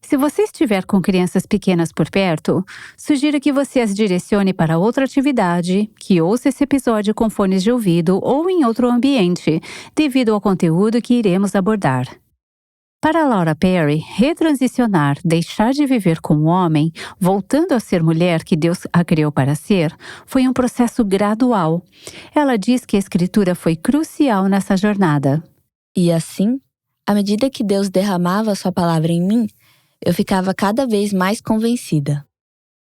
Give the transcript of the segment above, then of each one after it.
Se você estiver com crianças pequenas por perto, sugiro que você as direcione para outra atividade, que ouça esse episódio com fones de ouvido ou em outro ambiente, devido ao conteúdo que iremos abordar. Para Laura Perry, retransicionar, deixar de viver como homem, voltando a ser mulher que Deus a criou para ser, foi um processo gradual. Ela diz que a escritura foi crucial nessa jornada. E assim, à medida que Deus derramava sua palavra em mim, eu ficava cada vez mais convencida.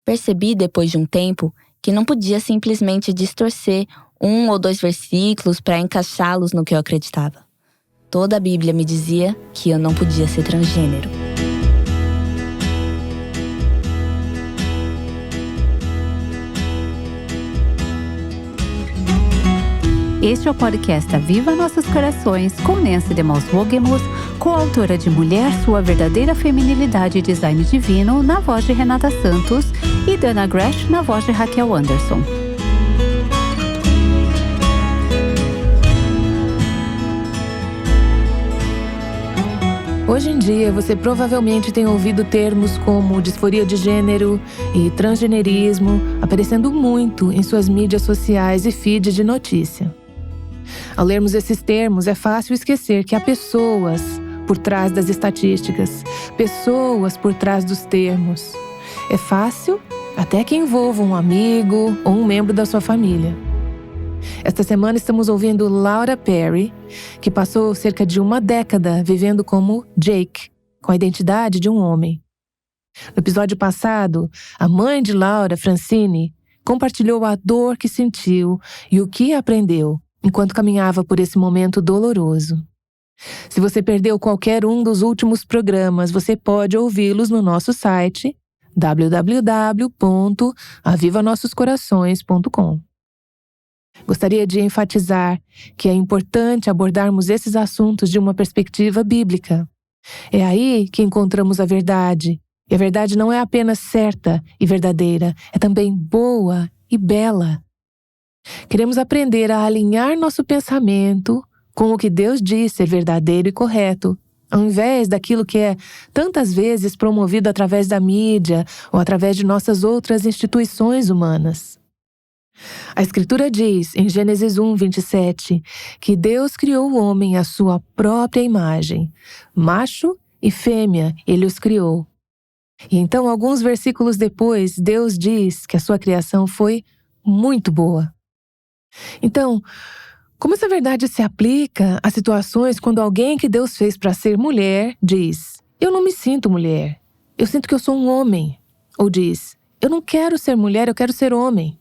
Percebi depois de um tempo que não podia simplesmente distorcer 1 ou 2 versículos para encaixá-los no que eu acreditava. Toda a Bíblia me dizia que eu não podia ser transgênero. Este é o podcast Aviva Nossos Corações, com Nancy DeMoss Wogemuth, coautora de Mulher, Sua Verdadeira Feminilidade e Design Divino, na voz de Renata Santos, e Dana Gresh, na voz de Raquel Anderson. Hoje em dia, você provavelmente tem ouvido termos como disforia de gênero e transgenerismo aparecendo muito em suas mídias sociais e feed de notícia. Ao lermos esses termos, é fácil esquecer que há pessoas por trás das estatísticas, pessoas por trás dos termos. É fácil até que envolva um amigo ou um membro da sua família. Esta semana estamos ouvindo Laura Perry, que passou cerca de 1 década vivendo como Jake, com a identidade de um homem. No episódio passado, a mãe de Laura, Francine, compartilhou a dor que sentiu e o que aprendeu enquanto caminhava por esse momento doloroso. Se você perdeu qualquer um dos últimos programas, você pode ouvi-los no nosso site www.avivanossoscorações.com. Gostaria de enfatizar que é importante abordarmos esses assuntos de uma perspectiva bíblica. É aí que encontramos a verdade. E a verdade não é apenas certa e verdadeira, é também boa e bela. Queremos aprender a alinhar nosso pensamento com o que Deus diz ser verdadeiro e correto, ao invés daquilo que é tantas vezes promovido através da mídia ou através de nossas outras instituições humanas. A Escritura diz, em Gênesis 1, 27, que Deus criou o homem à sua própria imagem. Macho e fêmea, Ele os criou. E então, alguns versículos depois, Deus diz que a sua criação foi muito boa. Então, como essa verdade se aplica a situações quando alguém que Deus fez para ser mulher diz: eu não me sinto mulher, eu sinto que eu sou um homem. Ou diz: eu não quero ser mulher, eu quero ser homem.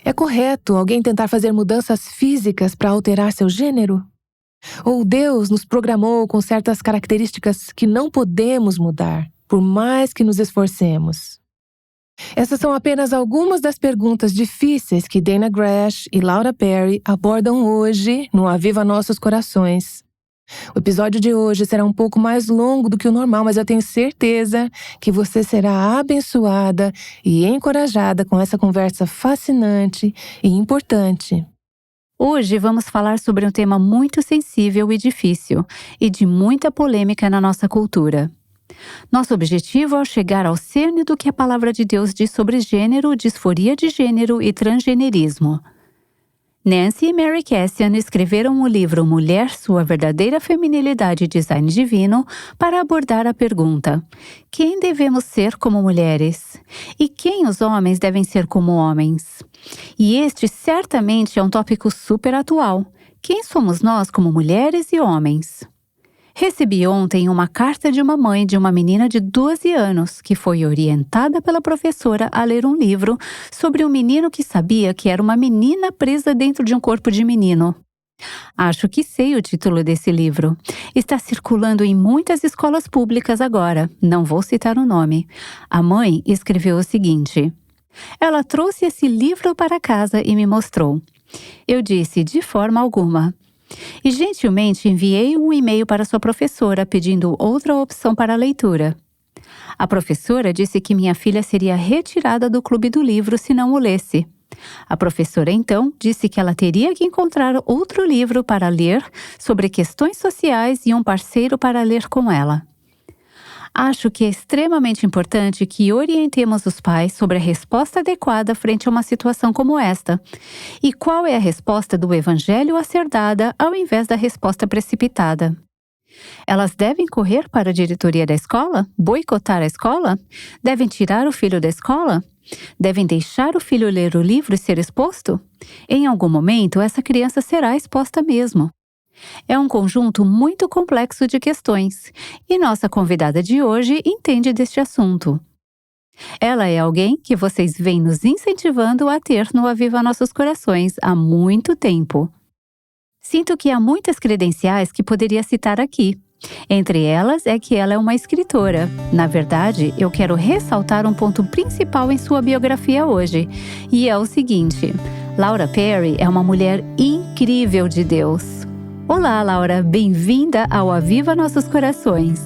É correto alguém tentar fazer mudanças físicas para alterar seu gênero? Ou Deus nos programou com certas características que não podemos mudar, por mais que nos esforcemos? Essas são apenas algumas das perguntas difíceis que Dana Gresh e Laura Perry abordam hoje no Aviva Nossos Corações. O episódio de hoje será um pouco mais longo do que o normal, mas eu tenho certeza que você será abençoada e encorajada com essa conversa fascinante e importante. Hoje vamos falar sobre um tema muito sensível e difícil, e de muita polêmica na nossa cultura. Nosso objetivo é chegar ao cerne do que a palavra de Deus diz sobre gênero, disforia de gênero e transgenerismo. Nancy e Mary Cassian escreveram o livro Mulher, Sua Verdadeira Feminilidade e Design Divino para abordar a pergunta: quem devemos ser como mulheres? E quem os homens devem ser como homens? E este certamente é um tópico super atual. Quem somos nós como mulheres e homens? Recebi ontem uma carta de uma mãe de uma menina de 12 anos que foi orientada pela professora a ler um livro sobre um menino que sabia que era uma menina presa dentro de um corpo de menino. Acho que sei o título desse livro. Está circulando em muitas escolas públicas agora. Não vou citar o nome. A mãe escreveu o seguinte: ela trouxe esse livro para casa e me mostrou. Eu disse: de forma alguma. E gentilmente enviei um e-mail para sua professora pedindo outra opção para a leitura. A professora disse que minha filha seria retirada do clube do livro se não o lesse. A professora então disse que ela teria que encontrar outro livro para ler sobre questões sociais e um parceiro para ler com ela. Acho que é extremamente importante que orientemos os pais sobre a resposta adequada frente a uma situação como esta. E qual é a resposta do Evangelho a ser dada ao invés da resposta precipitada. Elas devem correr para a diretoria da escola? Boicotar a escola? Devem tirar o filho da escola? Devem deixar o filho ler o livro e ser exposto? Em algum momento, essa criança será exposta mesmo. É um conjunto muito complexo de questões, e nossa convidada de hoje entende deste assunto. Ela é alguém que vocês vêm nos incentivando a ter no Aviva Nossos Corações há muito tempo. Sinto que há muitas credenciais que poderia citar aqui. Entre elas é que ela é uma escritora. Na verdade, eu quero ressaltar um ponto principal em sua biografia hoje, e é o seguinte: Laura Perry é uma mulher incrível de Deus. Olá, Laura, bem-vinda ao Aviva Nossos Corações.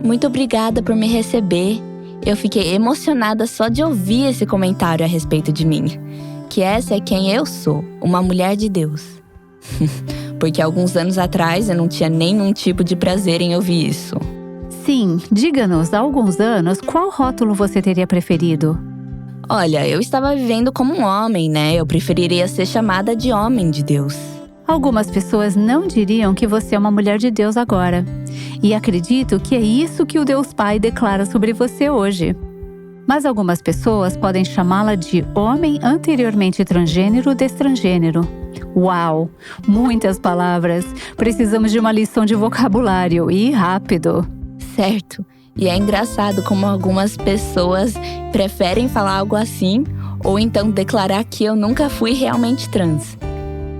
Muito obrigada por me receber. Eu fiquei emocionada só de ouvir esse comentário a respeito de mim. Que essa é quem eu sou, uma mulher de Deus. Porque alguns anos atrás eu não tinha nenhum tipo de prazer em ouvir isso. Sim, diga-nos, há alguns anos, qual rótulo você teria preferido? Olha, eu estava vivendo como um homem, né? Eu preferiria ser chamada de homem de Deus. Algumas pessoas não diriam que você é uma mulher de Deus agora. E acredito que é isso que o Deus Pai declara sobre você hoje. Mas algumas pessoas podem chamá-la de homem anteriormente transgênero de transgênero. Uau! Muitas palavras! Precisamos de uma lição de vocabulário e rápido. Certo. E é engraçado como algumas pessoas preferem falar algo assim ou então declarar que eu nunca fui realmente trans.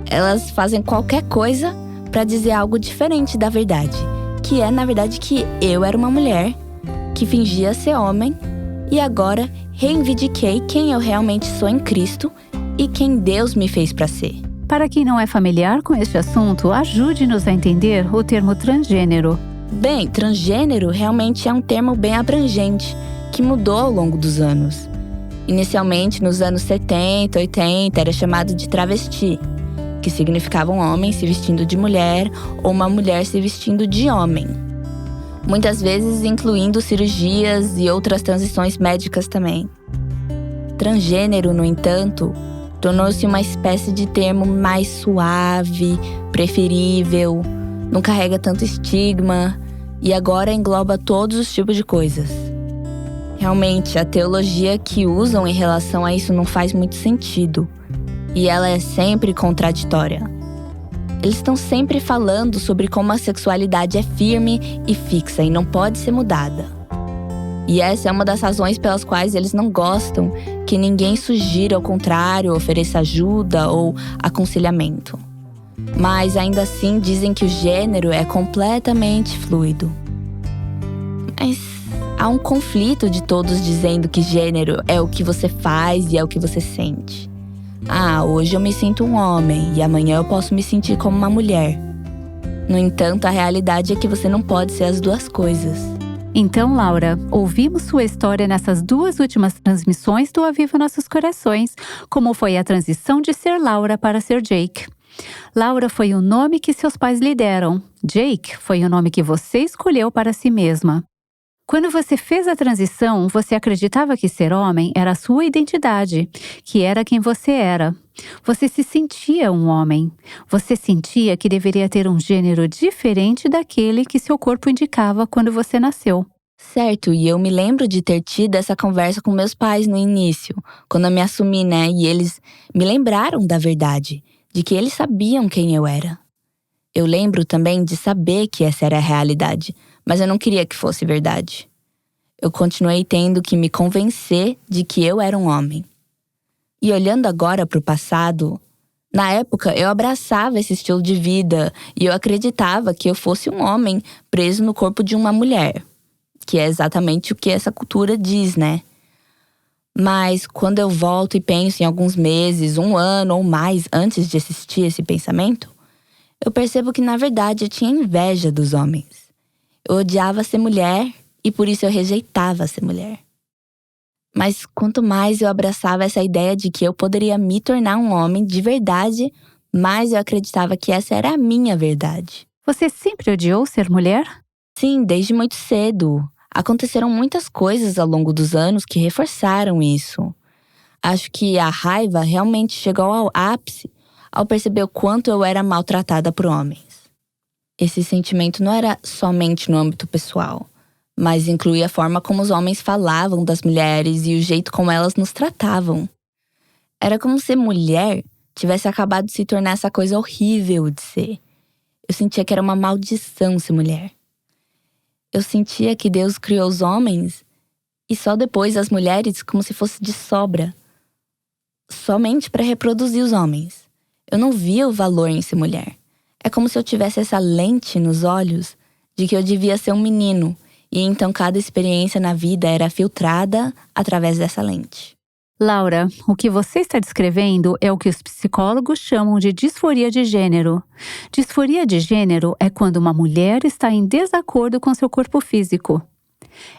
Elas fazem qualquer coisa para dizer algo diferente da verdade, que é, na verdade, que eu era uma mulher que fingia ser homem e agora reivindiquei quem eu realmente sou em Cristo e quem Deus me fez para ser. Para quem não é familiar com este assunto, ajude-nos a entender o termo transgênero. Bem, transgênero realmente é um termo bem abrangente, que mudou ao longo dos anos. Inicialmente, nos anos 70, 80, era chamado de travesti, que significava um homem se vestindo de mulher ou uma mulher se vestindo de homem. Muitas vezes incluindo cirurgias e outras transições médicas também. Transgênero, no entanto, tornou-se uma espécie de termo mais suave, preferível, não carrega tanto estigma e agora engloba todos os tipos de coisas. Realmente, a teologia que usam em relação a isso não faz muito sentido. E ela é sempre contraditória. Eles estão sempre falando sobre como a sexualidade é firme e fixa e não pode ser mudada. E essa é uma das razões pelas quais eles não gostam que ninguém sugira ao contrário, ofereça ajuda ou aconselhamento. Mas ainda assim dizem que o gênero é completamente fluido. Mas há um conflito de todos dizendo que gênero é o que você faz e é o que você sente. Hoje eu me sinto um homem e amanhã eu posso me sentir como uma mulher. No entanto, a realidade é que você não pode ser as duas coisas. Então, Laura, ouvimos sua história nessas duas últimas transmissões do Aviva Nossos Corações, como foi a transição de ser Laura para ser Jake. Laura foi o nome que seus pais lhe deram. Jake foi o nome que você escolheu para si mesma. Quando você fez a transição, você acreditava que ser homem era a sua identidade, que era quem você era. Você se sentia um homem. Você sentia que deveria ter um gênero diferente daquele que seu corpo indicava quando você nasceu. Certo, e eu me lembro de ter tido essa conversa com meus pais no início, quando eu me assumi, né? E eles me lembraram da verdade, de que eles sabiam quem eu era. Eu lembro também de saber que essa era a realidade, mas eu não queria que fosse verdade. Eu continuei tendo que me convencer de que eu era um homem. E olhando agora para o passado, na época eu abraçava esse estilo de vida e eu acreditava que eu fosse um homem preso no corpo de uma mulher, que é exatamente o que essa cultura diz, né? Mas quando eu volto e penso em alguns meses, um ano ou mais antes de assistir esse pensamento, eu percebo que na verdade eu tinha inveja dos homens. Eu odiava ser mulher e por isso eu rejeitava ser mulher. Mas quanto mais eu abraçava essa ideia de que eu poderia me tornar um homem de verdade, mais eu acreditava que essa era a minha verdade. Você sempre odiou ser mulher? Sim, desde muito cedo. Aconteceram muitas coisas ao longo dos anos que reforçaram isso. Acho que a raiva realmente chegou ao ápice ao perceber o quanto eu era maltratada por homens. Esse sentimento não era somente no âmbito pessoal, mas incluía a forma como os homens falavam das mulheres e o jeito como elas nos tratavam. Era como se mulher tivesse acabado de se tornar essa coisa horrível de ser. Eu sentia que era uma maldição ser mulher. Eu sentia que Deus criou os homens e só depois as mulheres como se fosse de sobra. Somente para reproduzir os homens. Eu não via o valor em ser mulher. É como se eu tivesse essa lente nos olhos de que eu devia ser um menino. E então cada experiência na vida era filtrada através dessa lente. Laura, o que você está descrevendo é o que os psicólogos chamam de disforia de gênero. Disforia de gênero é quando uma mulher está em desacordo com seu corpo físico.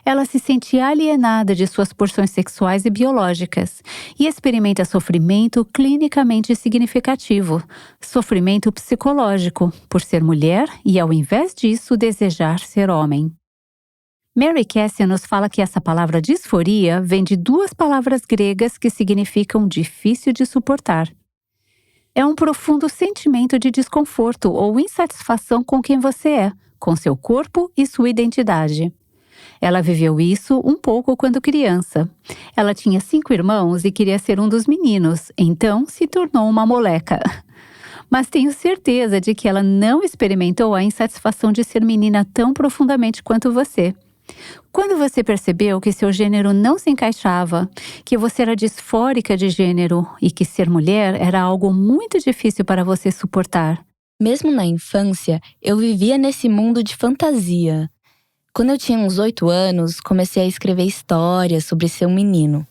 Ela se sente alienada de suas porções sexuais e biológicas e experimenta sofrimento clinicamente significativo, sofrimento psicológico, por ser mulher e, ao invés disso, desejar ser homem. Mary Cassia nos fala que essa palavra disforia vem de duas palavras gregas que significam difícil de suportar. É um profundo sentimento de desconforto ou insatisfação com quem você é, com seu corpo e sua identidade. Ela viveu isso um pouco quando criança. Ela tinha 5 irmãos e queria ser um dos meninos, então se tornou uma moleca. Mas tenho certeza de que ela não experimentou a insatisfação de ser menina tão profundamente quanto você. Quando você percebeu que seu gênero não se encaixava, que você era disfórica de gênero e que ser mulher era algo muito difícil para você suportar. Mesmo na infância, eu vivia nesse mundo de fantasia. Quando eu tinha uns 8 anos, comecei a escrever histórias sobre ser um menino.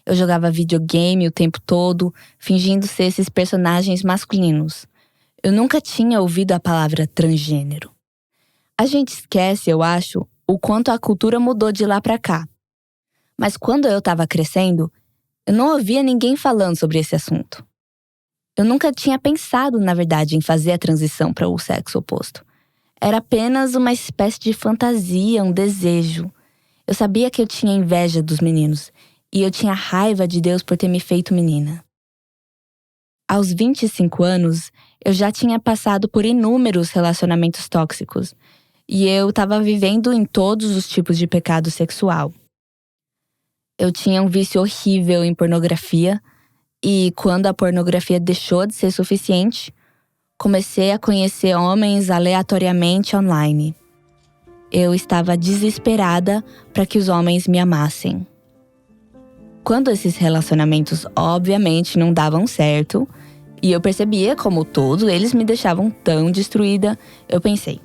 Eu jogava videogame o tempo todo, fingindo ser esses personagens masculinos. Eu nunca tinha ouvido a palavra transgênero. A gente esquece, eu acho, o quanto a cultura mudou de lá pra cá. Mas quando eu estava crescendo, eu não ouvia ninguém falando sobre esse assunto. Eu nunca tinha pensado, na verdade, em fazer a transição para o sexo oposto. Era apenas uma espécie de fantasia, um desejo. Eu sabia que eu tinha inveja dos meninos e eu tinha raiva de Deus por ter me feito menina. Aos 25 anos, eu já tinha passado por inúmeros relacionamentos tóxicos e eu estava vivendo em todos os tipos de pecado sexual. Eu tinha um vício horrível em pornografia e quando a pornografia deixou de ser suficiente, comecei a conhecer homens aleatoriamente online. Eu estava desesperada para que os homens me amassem. Quando esses relacionamentos obviamente não davam certo, e eu percebia como todos eles me deixavam tão destruída, eu pensei,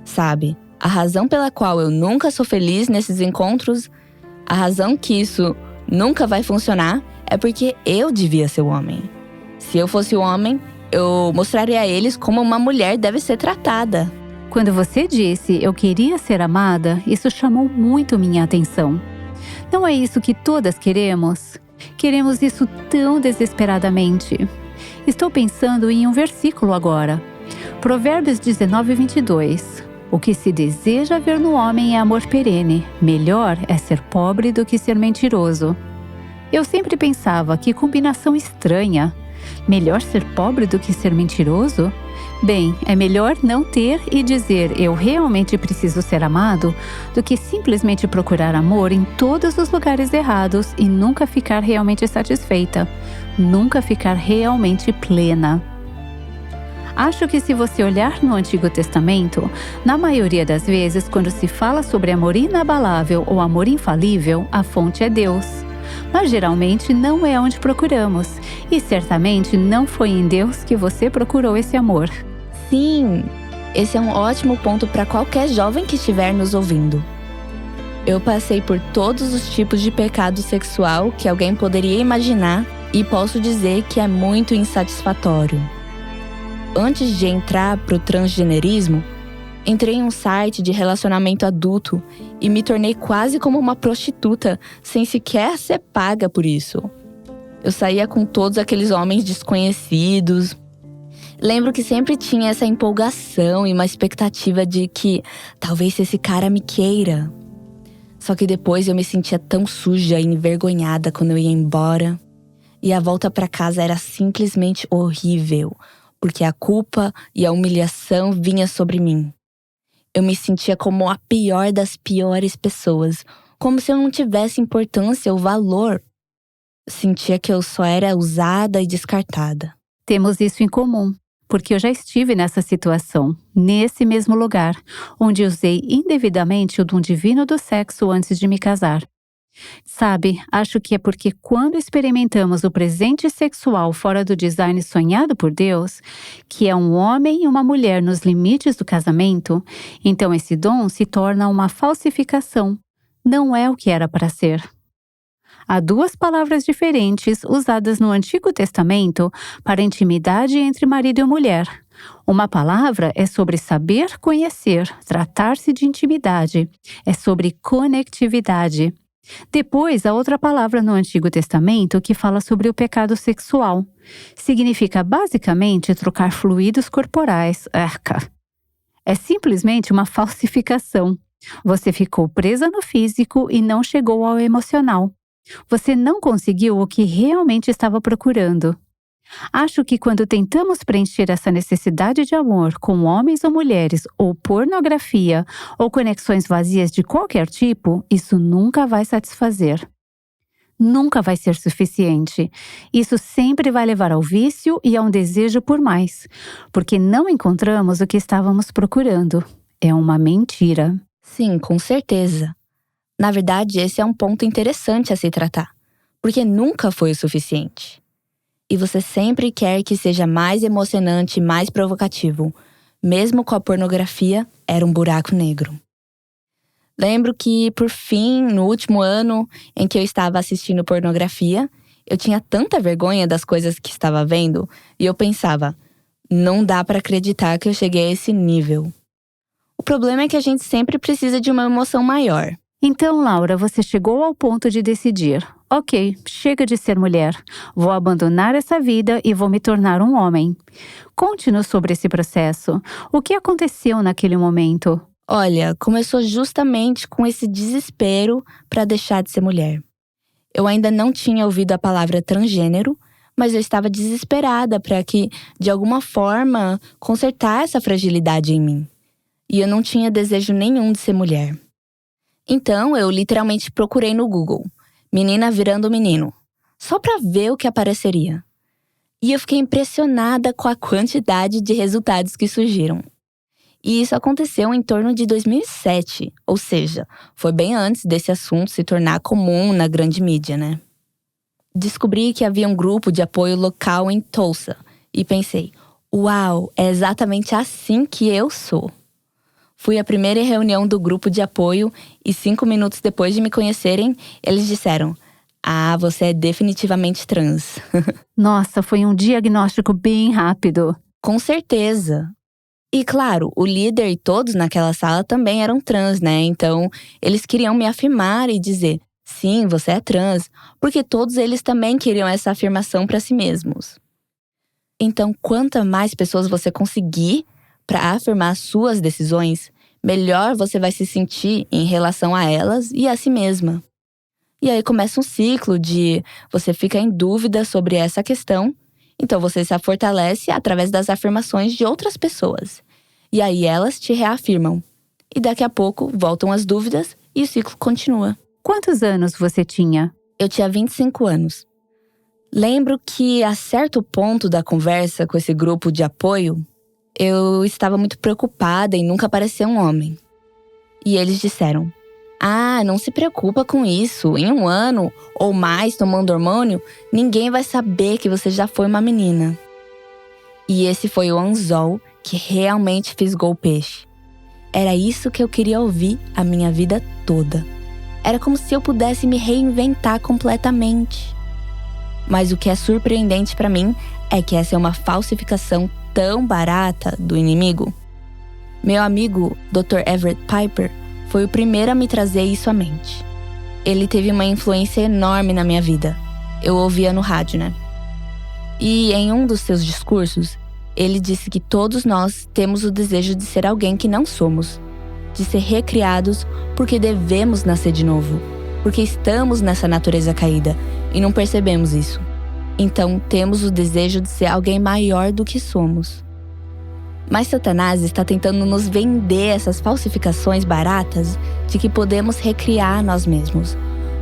sabe, a razão pela qual eu nunca sou feliz nesses encontros, a razão que isso nunca vai funcionar é porque eu devia ser o homem. Se eu fosse o homem, eu mostraria a eles como uma mulher deve ser tratada. Quando você disse eu queria ser amada, isso chamou muito minha atenção. Não é isso que todas queremos? Queremos isso tão desesperadamente. Estou pensando em um versículo agora. Provérbios 19:22. O que se deseja ver no homem é amor perene. Melhor é ser pobre do que ser mentiroso. Eu sempre pensava, que combinação estranha. Melhor ser pobre do que ser mentiroso? Bem, é melhor não ter e dizer eu realmente preciso ser amado do que simplesmente procurar amor em todos os lugares errados e nunca ficar realmente satisfeita, nunca ficar realmente plena. Acho que se você olhar no Antigo Testamento, na maioria das vezes, quando se fala sobre amor inabalável ou amor infalível, a fonte é Deus. Mas geralmente não é onde procuramos, e certamente não foi em Deus que você procurou esse amor. Sim, esse é um ótimo ponto para qualquer jovem que estiver nos ouvindo. Eu passei por todos os tipos de pecado sexual que alguém poderia imaginar e posso dizer que é muito insatisfatório. Antes de entrar pro transgenerismo, entrei em um site de relacionamento adulto e me tornei quase como uma prostituta, sem sequer ser paga por isso. Eu saía com todos aqueles homens desconhecidos. Lembro que sempre tinha essa empolgação e uma expectativa de que talvez esse cara me queira. Só que depois eu me sentia tão suja e envergonhada quando eu ia embora. E a volta para casa era simplesmente horrível, porque a culpa e a humilhação vinha sobre mim. Eu me sentia como a pior das piores pessoas, como se eu não tivesse importância ou valor. Sentia que eu só era usada e descartada. Temos isso em comum, porque eu já estive nessa situação, nesse mesmo lugar, onde usei indevidamente o dom divino do sexo antes de me casar. Sabe, acho que é porque quando experimentamos o presente sexual fora do design sonhado por Deus, que é um homem e uma mulher nos limites do casamento, então esse dom se torna uma falsificação, não é o que era para ser. Há duas palavras diferentes usadas no Antigo Testamento para intimidade entre marido e mulher. Uma palavra é sobre saber conhecer, tratar-se de intimidade, é sobre conectividade. Depois, há outra palavra no Antigo Testamento que fala sobre o pecado sexual. Significa basicamente trocar fluidos corporais. É simplesmente uma falsificação. Você ficou presa no físico e não chegou ao emocional. Você não conseguiu o que realmente estava procurando. Acho que quando tentamos preencher essa necessidade de amor com homens ou mulheres, ou pornografia, ou conexões vazias de qualquer tipo, isso nunca vai satisfazer. Nunca vai ser suficiente. Isso sempre vai levar ao vício e a um desejo por mais, porque não encontramos o que estávamos procurando. É uma mentira. Sim, com certeza. Na verdade, esse é um ponto interessante a se tratar, porque nunca foi o suficiente. E você sempre quer que seja mais emocionante e mais provocativo. Mesmo com a pornografia, era um buraco negro. Lembro que, por fim, no último ano em que eu estava assistindo pornografia, eu tinha tanta vergonha das coisas que estava vendo, e eu pensava, não dá para acreditar que eu cheguei a esse nível. O problema é que a gente sempre precisa de uma emoção maior. Então, Laura, você chegou ao ponto de decidir. Ok, chega de ser mulher. Vou abandonar essa vida e vou me tornar um homem. Conte-nos sobre esse processo. O que aconteceu naquele momento? Olha, começou justamente com esse desespero para deixar de ser mulher. Eu ainda não tinha ouvido a palavra transgênero, mas eu estava desesperada para que, de alguma forma, consertar essa fragilidade em mim. E eu não tinha desejo nenhum de ser mulher. Então, eu literalmente procurei no Google, menina virando menino, só para ver o que apareceria. E eu fiquei impressionada com a quantidade de resultados que surgiram. E isso aconteceu em torno de 2007, ou seja, foi bem antes desse assunto se tornar comum na grande mídia, né? Descobri que havia um grupo de apoio local em Tulsa e pensei, uau, é exatamente assim que eu sou. Fui à primeira reunião do grupo de apoio e 5 minutos depois de me conhecerem, eles disseram, você é definitivamente trans. Nossa, foi um diagnóstico bem rápido. Com certeza. E claro, o líder e todos naquela sala também eram trans, né? Então, eles queriam me afirmar e dizer, sim, você é trans, porque todos eles também queriam essa afirmação para si mesmos. Então, quanto mais pessoas você conseguir para afirmar suas decisões, melhor você vai se sentir em relação a elas e a si mesma. E aí começa um ciclo de você fica em dúvida sobre essa questão, então você se fortalece através das afirmações de outras pessoas. E aí elas te reafirmam. E daqui a pouco voltam as dúvidas e o ciclo continua. Quantos anos você tinha? Eu tinha 25 anos. Lembro que a certo ponto da conversa com esse grupo de apoio, eu estava muito preocupada em nunca parecer um homem. E eles disseram, não se preocupa com isso. Em 1 ano ou mais tomando hormônio, ninguém vai saber que você já foi uma menina. E esse foi o anzol que realmente fisgou o peixe. Era isso que eu queria ouvir a minha vida toda. Era como se eu pudesse me reinventar completamente. Mas o que é surpreendente para mim é que essa é uma falsificação tão barata do inimigo. Meu amigo, Dr. Everett Piper, foi o primeiro a me trazer isso à mente. Ele teve uma influência enorme na minha vida. Eu ouvia no rádio, né? E em um dos seus discursos, ele disse que todos nós temos o desejo de ser alguém que não somos. de ser recriados porque devemos nascer de novo, porque estamos nessa natureza caída e não percebemos isso. Então temos o desejo de ser alguém maior do que somos. Mas Satanás está tentando nos vender essas falsificações baratas de que podemos recriar nós mesmos,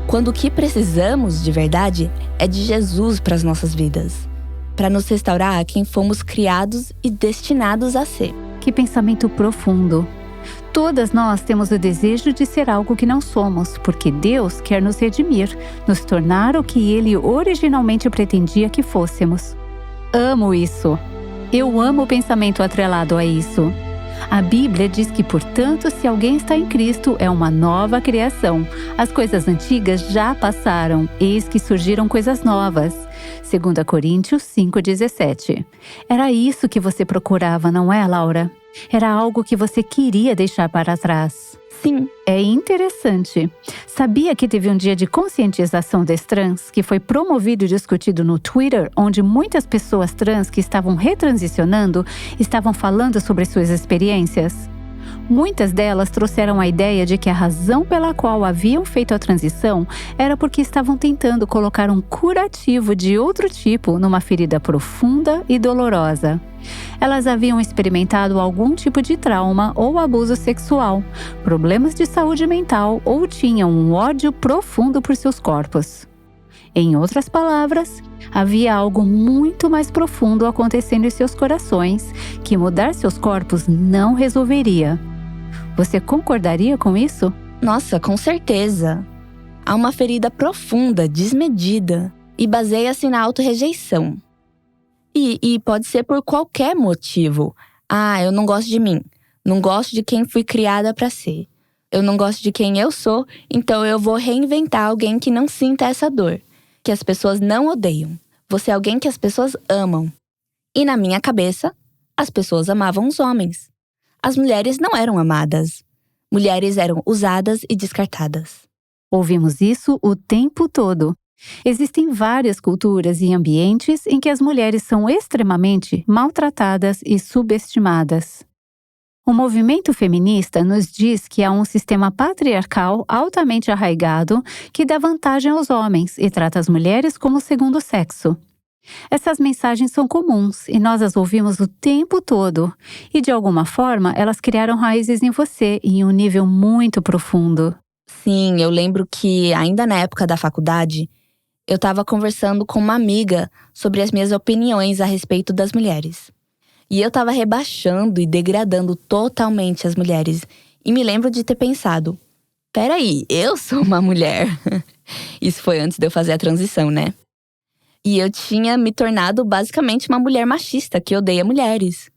quando o que precisamos de verdade é de Jesus para as nossas vidas, para nos restaurar a quem fomos criados e destinados a ser. Que pensamento profundo! Todas nós temos o desejo de ser algo que não somos, porque Deus quer nos redimir, nos tornar o que Ele originalmente pretendia que fôssemos. Amo isso! Eu amo o pensamento atrelado a isso. A Bíblia diz que, portanto, se alguém está em Cristo, é uma nova criação. As coisas antigas já passaram, eis que surgiram coisas novas. 2 Coríntios 5,17. Era isso que você procurava, não é, Laura? Era algo que você queria deixar para trás. Sim. É interessante. Sabia que teve um dia de conscientização das trans que foi promovido e discutido no Twitter, onde muitas pessoas trans que estavam retransicionando estavam falando sobre suas experiências? Muitas delas trouxeram a ideia de que a razão pela qual haviam feito a transição era porque estavam tentando colocar um curativo de outro tipo numa ferida profunda e dolorosa. Elas haviam experimentado algum tipo de trauma ou abuso sexual, problemas de saúde mental ou tinham um ódio profundo por seus corpos. Em outras palavras, havia algo muito mais profundo acontecendo em seus corações que mudar seus corpos não resolveria. Você concordaria com isso? Nossa, com certeza. Há uma ferida profunda, desmedida, e baseia-se na autorrejeição. E pode ser por qualquer motivo. Eu não gosto de mim. Não gosto de quem fui criada para ser. Eu não gosto de quem eu sou, então eu vou reinventar alguém que não sinta essa dor. Que as pessoas não odeiam. Você é alguém que as pessoas amam. E na minha cabeça, as pessoas amavam os homens. As mulheres não eram amadas. Mulheres eram usadas e descartadas. Ouvimos isso o tempo todo. Existem várias culturas e ambientes em que as mulheres são extremamente maltratadas e subestimadas. O movimento feminista nos diz que há um sistema patriarcal altamente arraigado que dá vantagem aos homens e trata as mulheres como segundo sexo. Essas mensagens são comuns e nós as ouvimos o tempo todo. E de alguma forma, elas criaram raízes em você em um nível muito profundo. Sim, eu lembro que ainda na época da faculdade, eu estava conversando com uma amiga sobre as minhas opiniões a respeito das mulheres. E eu estava rebaixando e degradando totalmente as mulheres. E me lembro de ter pensado, peraí, eu sou uma mulher. Isso foi antes de eu fazer a transição, né? E eu tinha me tornado basicamente uma mulher machista que odeia mulheres.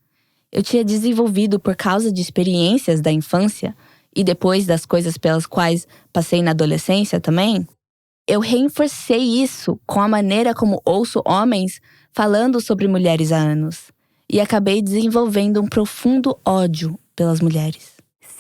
Eu tinha desenvolvido por causa de experiências da infância e depois das coisas pelas quais passei na adolescência também. Eu reforcei isso com a maneira como ouço homens falando sobre mulheres há anos. E acabei desenvolvendo um profundo ódio pelas mulheres.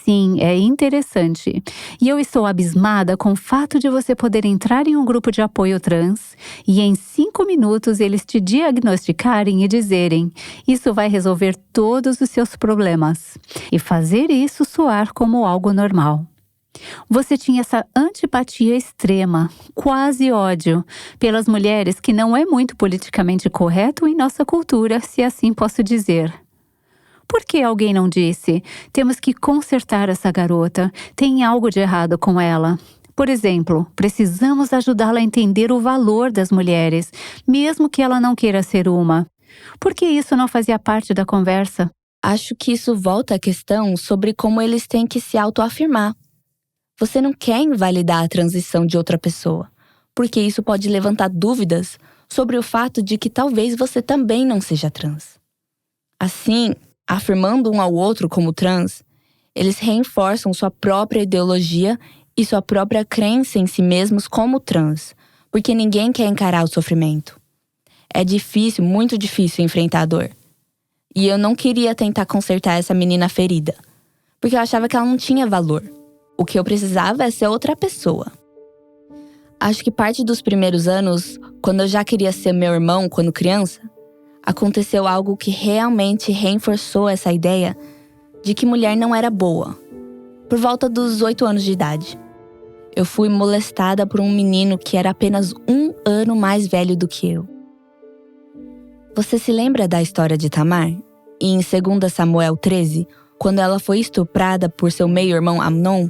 Sim, é interessante. E eu estou abismada com o fato de você poder entrar em um grupo de apoio trans e em 5 minutos eles te diagnosticarem e dizerem: isso vai resolver todos os seus problemas. E fazer isso soar como algo normal. Você tinha essa antipatia extrema, quase ódio, pelas mulheres, que não é muito politicamente correto em nossa cultura, se assim posso dizer. Por que alguém não disse: temos que consertar essa garota, tem algo de errado com ela? Por exemplo, precisamos ajudá-la a entender o valor das mulheres, mesmo que ela não queira ser uma. Por que isso não fazia parte da conversa? Acho que isso volta à questão sobre como eles têm que se autoafirmar. Você não quer invalidar a transição de outra pessoa, porque isso pode levantar dúvidas sobre o fato de que talvez você também não seja trans. Assim, afirmando um ao outro como trans, eles reforçam sua própria ideologia e sua própria crença em si mesmos como trans, porque ninguém quer encarar o sofrimento. É difícil, muito difícil enfrentar a dor. E eu não queria tentar consertar essa menina ferida, porque eu achava que ela não tinha valor. O que eu precisava é ser outra pessoa. Acho que parte dos primeiros anos, quando eu já queria ser meu irmão quando criança, aconteceu algo que realmente reforçou essa ideia de que mulher não era boa. por volta dos 8 anos de idade. Eu fui molestada por um menino que era apenas 1 ano mais velho do que eu. Você se lembra da história de Tamar? Em 2 Samuel 13, quando ela foi estuprada por seu meio-irmão Amnon,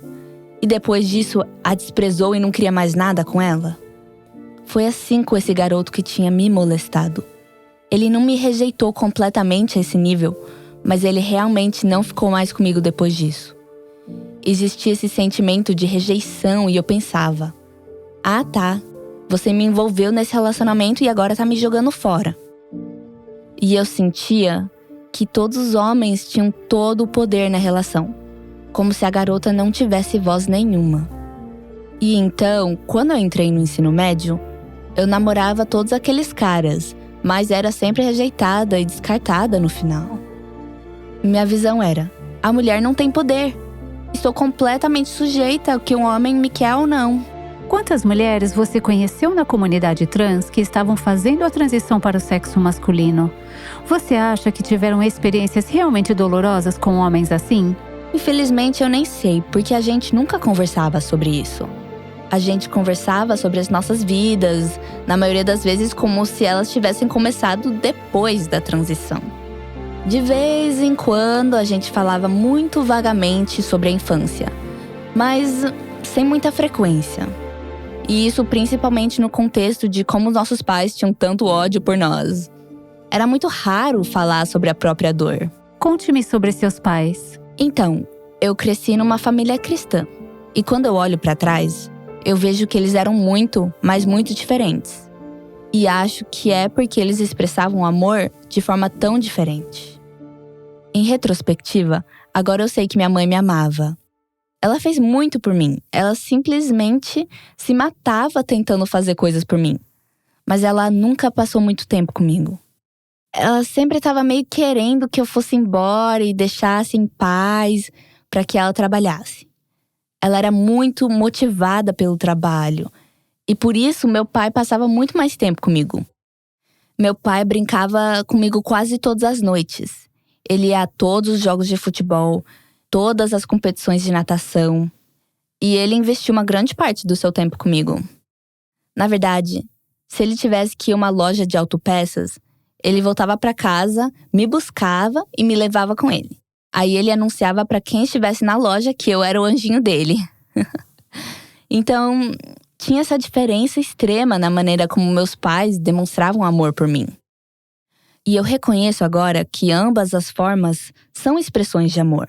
e depois disso a desprezou e não queria mais nada com ela? Foi assim com esse garoto que tinha me molestado. Ele não me rejeitou completamente a esse nível, mas ele realmente não ficou mais comigo depois disso. Existia esse sentimento de rejeição e eu pensava: ah tá, você me envolveu nesse relacionamento e agora tá me jogando fora. E eu sentia que todos os homens tinham todo o poder na relação, como se a garota não tivesse voz nenhuma. E então, quando eu entrei no ensino médio, eu namorava todos aqueles caras, mas era sempre rejeitada e descartada no final. Minha visão era: a mulher não tem poder. Estou completamente sujeita ao que um homem me quer ou não. Quantas mulheres você conheceu na comunidade trans que estavam fazendo a transição para o sexo masculino? Você acha que tiveram experiências realmente dolorosas com homens assim? Infelizmente eu nem sei, porque a gente nunca conversava sobre isso. A gente conversava sobre as nossas vidas, na maioria das vezes como se elas tivessem começado depois da transição. De vez em quando a gente falava muito vagamente sobre a infância, mas sem muita frequência. E isso principalmente no contexto de como nossos pais tinham tanto ódio por nós. Era muito raro falar sobre a própria dor. Conte-me sobre seus pais. Então, eu cresci numa família cristã. E quando eu olho para trás, eu vejo que eles eram muito, mas muito diferentes. E acho que é porque eles expressavam amor de forma tão diferente. Em retrospectiva, agora eu sei que minha mãe me amava. Ela fez muito por mim. Ela simplesmente se matava tentando fazer coisas por mim. Mas ela nunca passou muito tempo comigo. Ela sempre estava meio querendo que eu fosse embora e deixasse em paz para que ela trabalhasse. Ela era muito motivada pelo trabalho. E por isso meu pai passava muito mais tempo comigo. Meu pai brincava comigo quase todas as noites. Ele ia a todos os jogos de futebol, todas as competições de natação. E ele investiu uma grande parte do seu tempo comigo. Na verdade, se ele tivesse que ir a uma loja de autopeças, ele voltava para casa, me buscava e me levava com ele. Aí ele anunciava para quem estivesse na loja que eu era o anjinho dele. Então, tinha essa diferença extrema na maneira como meus pais demonstravam amor por mim. E eu reconheço agora que ambas as formas são expressões de amor,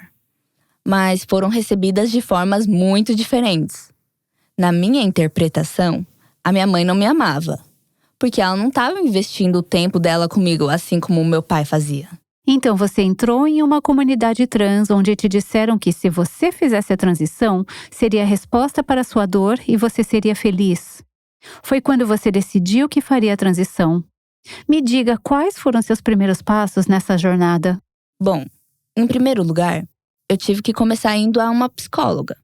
mas foram recebidas de formas muito diferentes. Na minha interpretação, a minha mãe não me amava, porque ela não estava investindo o tempo dela comigo assim como o meu pai fazia. Então você entrou em uma comunidade trans onde te disseram que se você fizesse a transição, seria a resposta para a sua dor e você seria feliz. Foi quando você decidiu que faria a transição. Me diga quais foram seus primeiros passos nessa jornada. Bom, em primeiro lugar, eu tive que começar indo a uma psicóloga.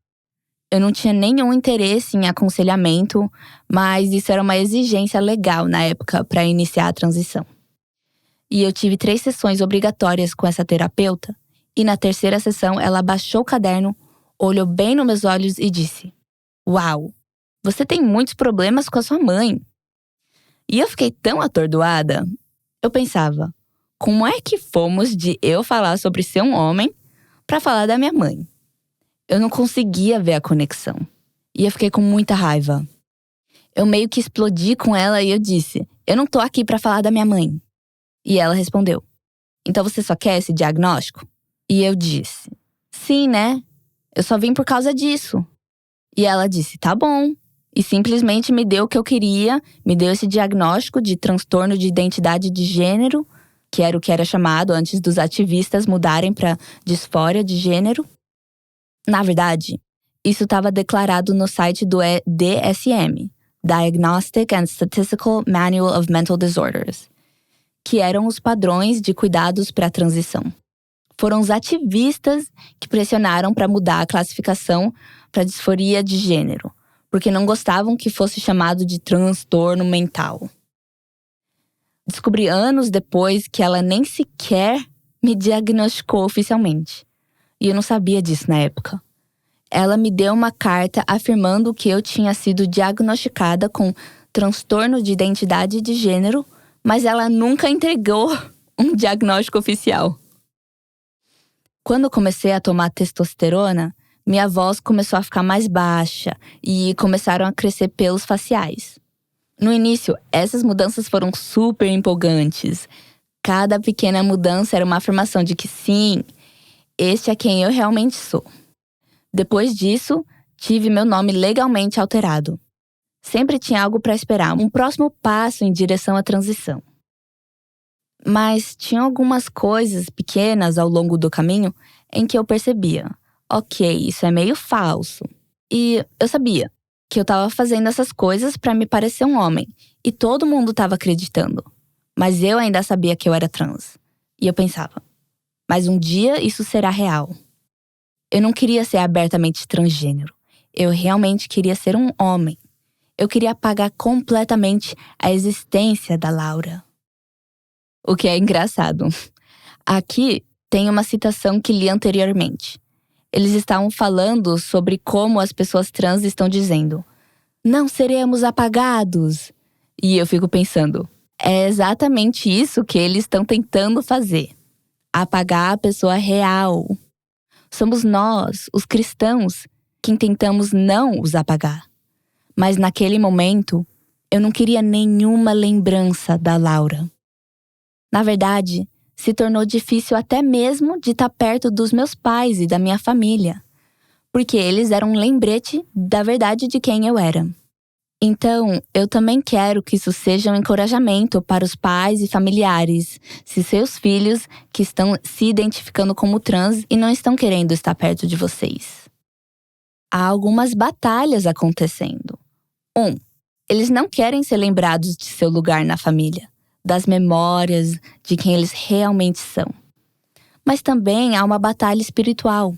Eu não tinha nenhum interesse em aconselhamento, mas isso era uma exigência legal na época para iniciar a transição. E eu tive 3 sessões obrigatórias com essa terapeuta, e na terceira sessão ela abaixou o caderno, olhou bem nos meus olhos e disse: "Uau, você tem muitos problemas com a sua mãe." E eu fiquei tão atordoada. Eu pensava, como é que fomos de eu falar sobre ser um homem para falar da minha mãe? Eu não conseguia ver a conexão. E eu fiquei com muita raiva. Eu meio que explodi com ela e eu disse: "Eu não tô aqui para falar da minha mãe." E ela respondeu: "Então você só quer esse diagnóstico?" E eu disse: "Sim, né? Eu só vim por causa disso." E ela disse: "Tá bom." E simplesmente me deu o que eu queria, me deu esse diagnóstico de transtorno de identidade de gênero, que era o que era chamado antes dos ativistas mudarem para disfória de gênero. Na verdade, isso estava declarado no site do DSM, Diagnostic and Statistical Manual of Mental Disorders, que eram os padrões de cuidados para a transição. Foram os ativistas que pressionaram para mudar a classificação para disforia de gênero, porque não gostavam que fosse chamado de transtorno mental. Descobri anos depois que ela nem sequer me diagnosticou oficialmente. E eu não sabia disso na época. ela me deu uma carta afirmando que eu tinha sido diagnosticada com transtorno de identidade de gênero, mas ela nunca entregou um diagnóstico oficial. Quando eu comecei a tomar testosterona, minha voz começou a ficar mais baixa e começaram a crescer pelos faciais. No início, essas mudanças foram super empolgantes. Cada pequena mudança era uma afirmação de que sim, este é quem eu realmente sou. Depois disso, tive meu nome legalmente alterado. Sempre tinha algo para esperar, um próximo passo em direção à transição. Mas tinha algumas coisas pequenas ao longo do caminho em que eu percebia, ok, isso é meio falso. E eu sabia que eu estava fazendo essas coisas para me parecer um homem, e todo mundo estava acreditando. Mas eu ainda sabia que eu era trans. E eu pensava, mas um dia isso será real. Eu não queria ser abertamente transgênero. Eu realmente queria ser um homem. Eu queria apagar completamente a existência da Laura. O que é engraçado. Aqui tem uma citação que li anteriormente. Eles estavam falando sobre como as pessoas trans estão dizendo: não seremos apagados. E eu fico pensando, é exatamente isso que eles estão tentando fazer. Apagar a pessoa real. Somos nós, os cristãos, quem tentamos não os apagar. Mas naquele momento, eu não queria nenhuma lembrança da Laura. Na verdade, se tornou difícil até mesmo de estar perto dos meus pais e da minha família, porque eles eram um lembrete da verdade de quem eu era. Então, eu também quero que isso seja um encorajamento para os pais e familiares, se seus filhos que estão se identificando como trans e não estão querendo estar perto de vocês. Há algumas batalhas acontecendo. 1. Eles não querem ser lembrados de seu lugar na família, das memórias, de quem eles realmente são. Mas também há uma batalha espiritual.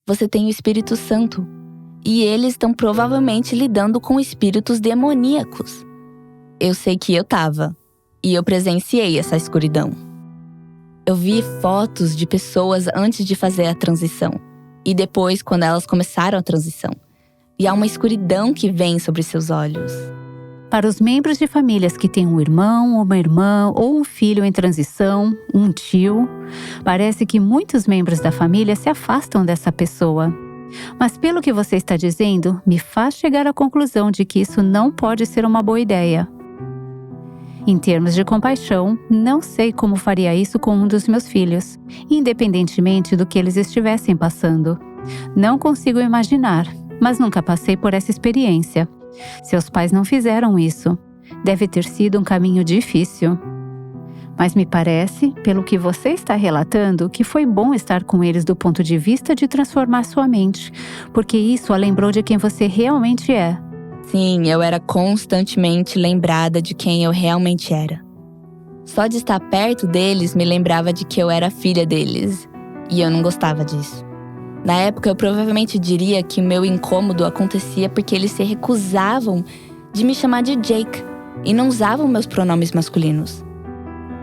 Você tem o Espírito Santo. E eles estão provavelmente lidando com espíritos demoníacos. Eu sei que eu tava. E eu presenciei essa escuridão. Eu vi fotos de pessoas antes de fazer a transição. E depois, quando elas começaram a transição. E há uma escuridão que vem sobre seus olhos. Para os membros de famílias que têm um irmão, uma irmã ou um filho em transição, um tio, parece que muitos membros da família se afastam dessa pessoa. Mas pelo que você está dizendo, me faz chegar à conclusão de que isso não pode ser uma boa ideia. Em termos de compaixão, não sei como faria isso com um dos meus filhos, independentemente do que eles estivessem passando. Não consigo imaginar, mas nunca passei por essa experiência. Seus pais não fizeram isso. Deve ter sido um caminho difícil. Mas me parece, pelo que você está relatando, que foi bom estar com eles do ponto de vista de transformar sua mente, porque isso a lembrou de quem você realmente é. Sim, eu era constantemente lembrada de quem eu realmente era. Só de estar perto deles me lembrava de que eu era filha deles, e eu não gostava disso. Na época, eu provavelmente diria que o meu incômodo acontecia porque eles se recusavam de me chamar de Jake e não usavam meus pronomes masculinos.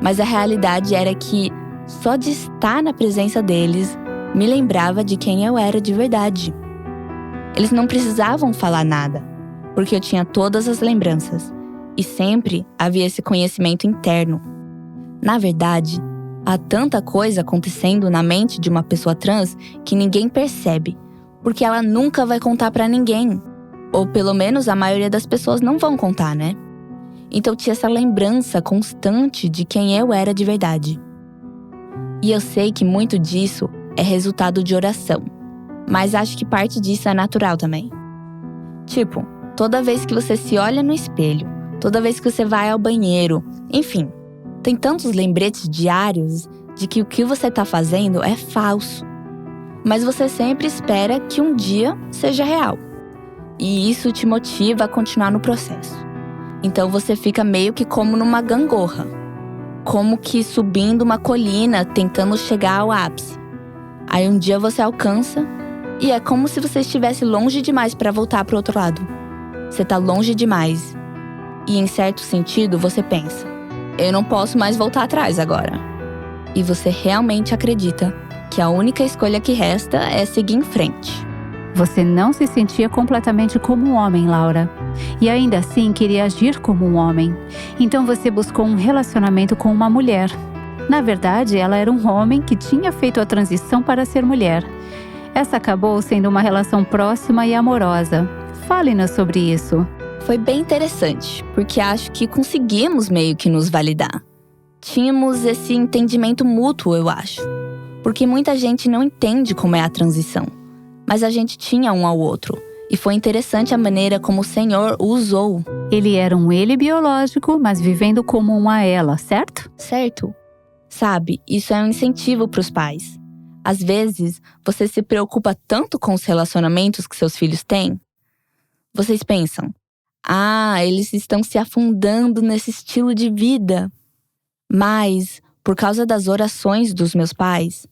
Mas a realidade era que só de estar na presença deles me lembrava de quem eu era de verdade. Eles não precisavam falar nada, porque eu tinha todas as lembranças e sempre havia esse conhecimento interno. Na verdade, há tanta coisa acontecendo na mente de uma pessoa trans que ninguém percebe, porque ela nunca vai contar pra ninguém. Ou pelo menos a maioria das pessoas não vão contar, né? Então tinha essa lembrança constante de quem eu era de verdade. E eu sei que muito disso é resultado de oração, mas acho que parte disso é natural também. Tipo, toda vez que você se olha no espelho, toda vez que você vai ao banheiro, enfim, tem tantos lembretes diários de que o que você está fazendo é falso. Mas você sempre espera que um dia seja real. E isso te motiva a continuar no processo. Então você fica meio que como numa gangorra. Como que subindo uma colina, tentando chegar ao ápice. Aí um dia você alcança e é como se você estivesse longe demais para voltar para o outro lado. Você está longe demais. E em certo sentido você pensa, eu não posso mais voltar atrás agora. E você realmente acredita que a única escolha que resta é seguir em frente. Você não se sentia completamente como um homem, Laura. E ainda assim queria agir como um homem. Então você buscou um relacionamento com uma mulher. Na verdade, ela era um homem que tinha feito a transição para ser mulher. Essa acabou sendo uma relação próxima e amorosa. Fale-nos sobre isso. Foi bem interessante, porque acho que conseguimos meio que nos validar. Tínhamos esse entendimento mútuo, eu acho. Porque muita gente não entende como é a transição. Mas a gente tinha um ao outro. E foi interessante a maneira como o Senhor o usou. Ele era um ele biológico, mas vivendo como uma ela, certo? Certo? Sabe, isso é um incentivo para os pais. Às vezes, você se preocupa tanto com os relacionamentos que seus filhos têm. Vocês pensam, eles estão se afundando nesse estilo de vida. Mas, por causa das orações dos meus pais,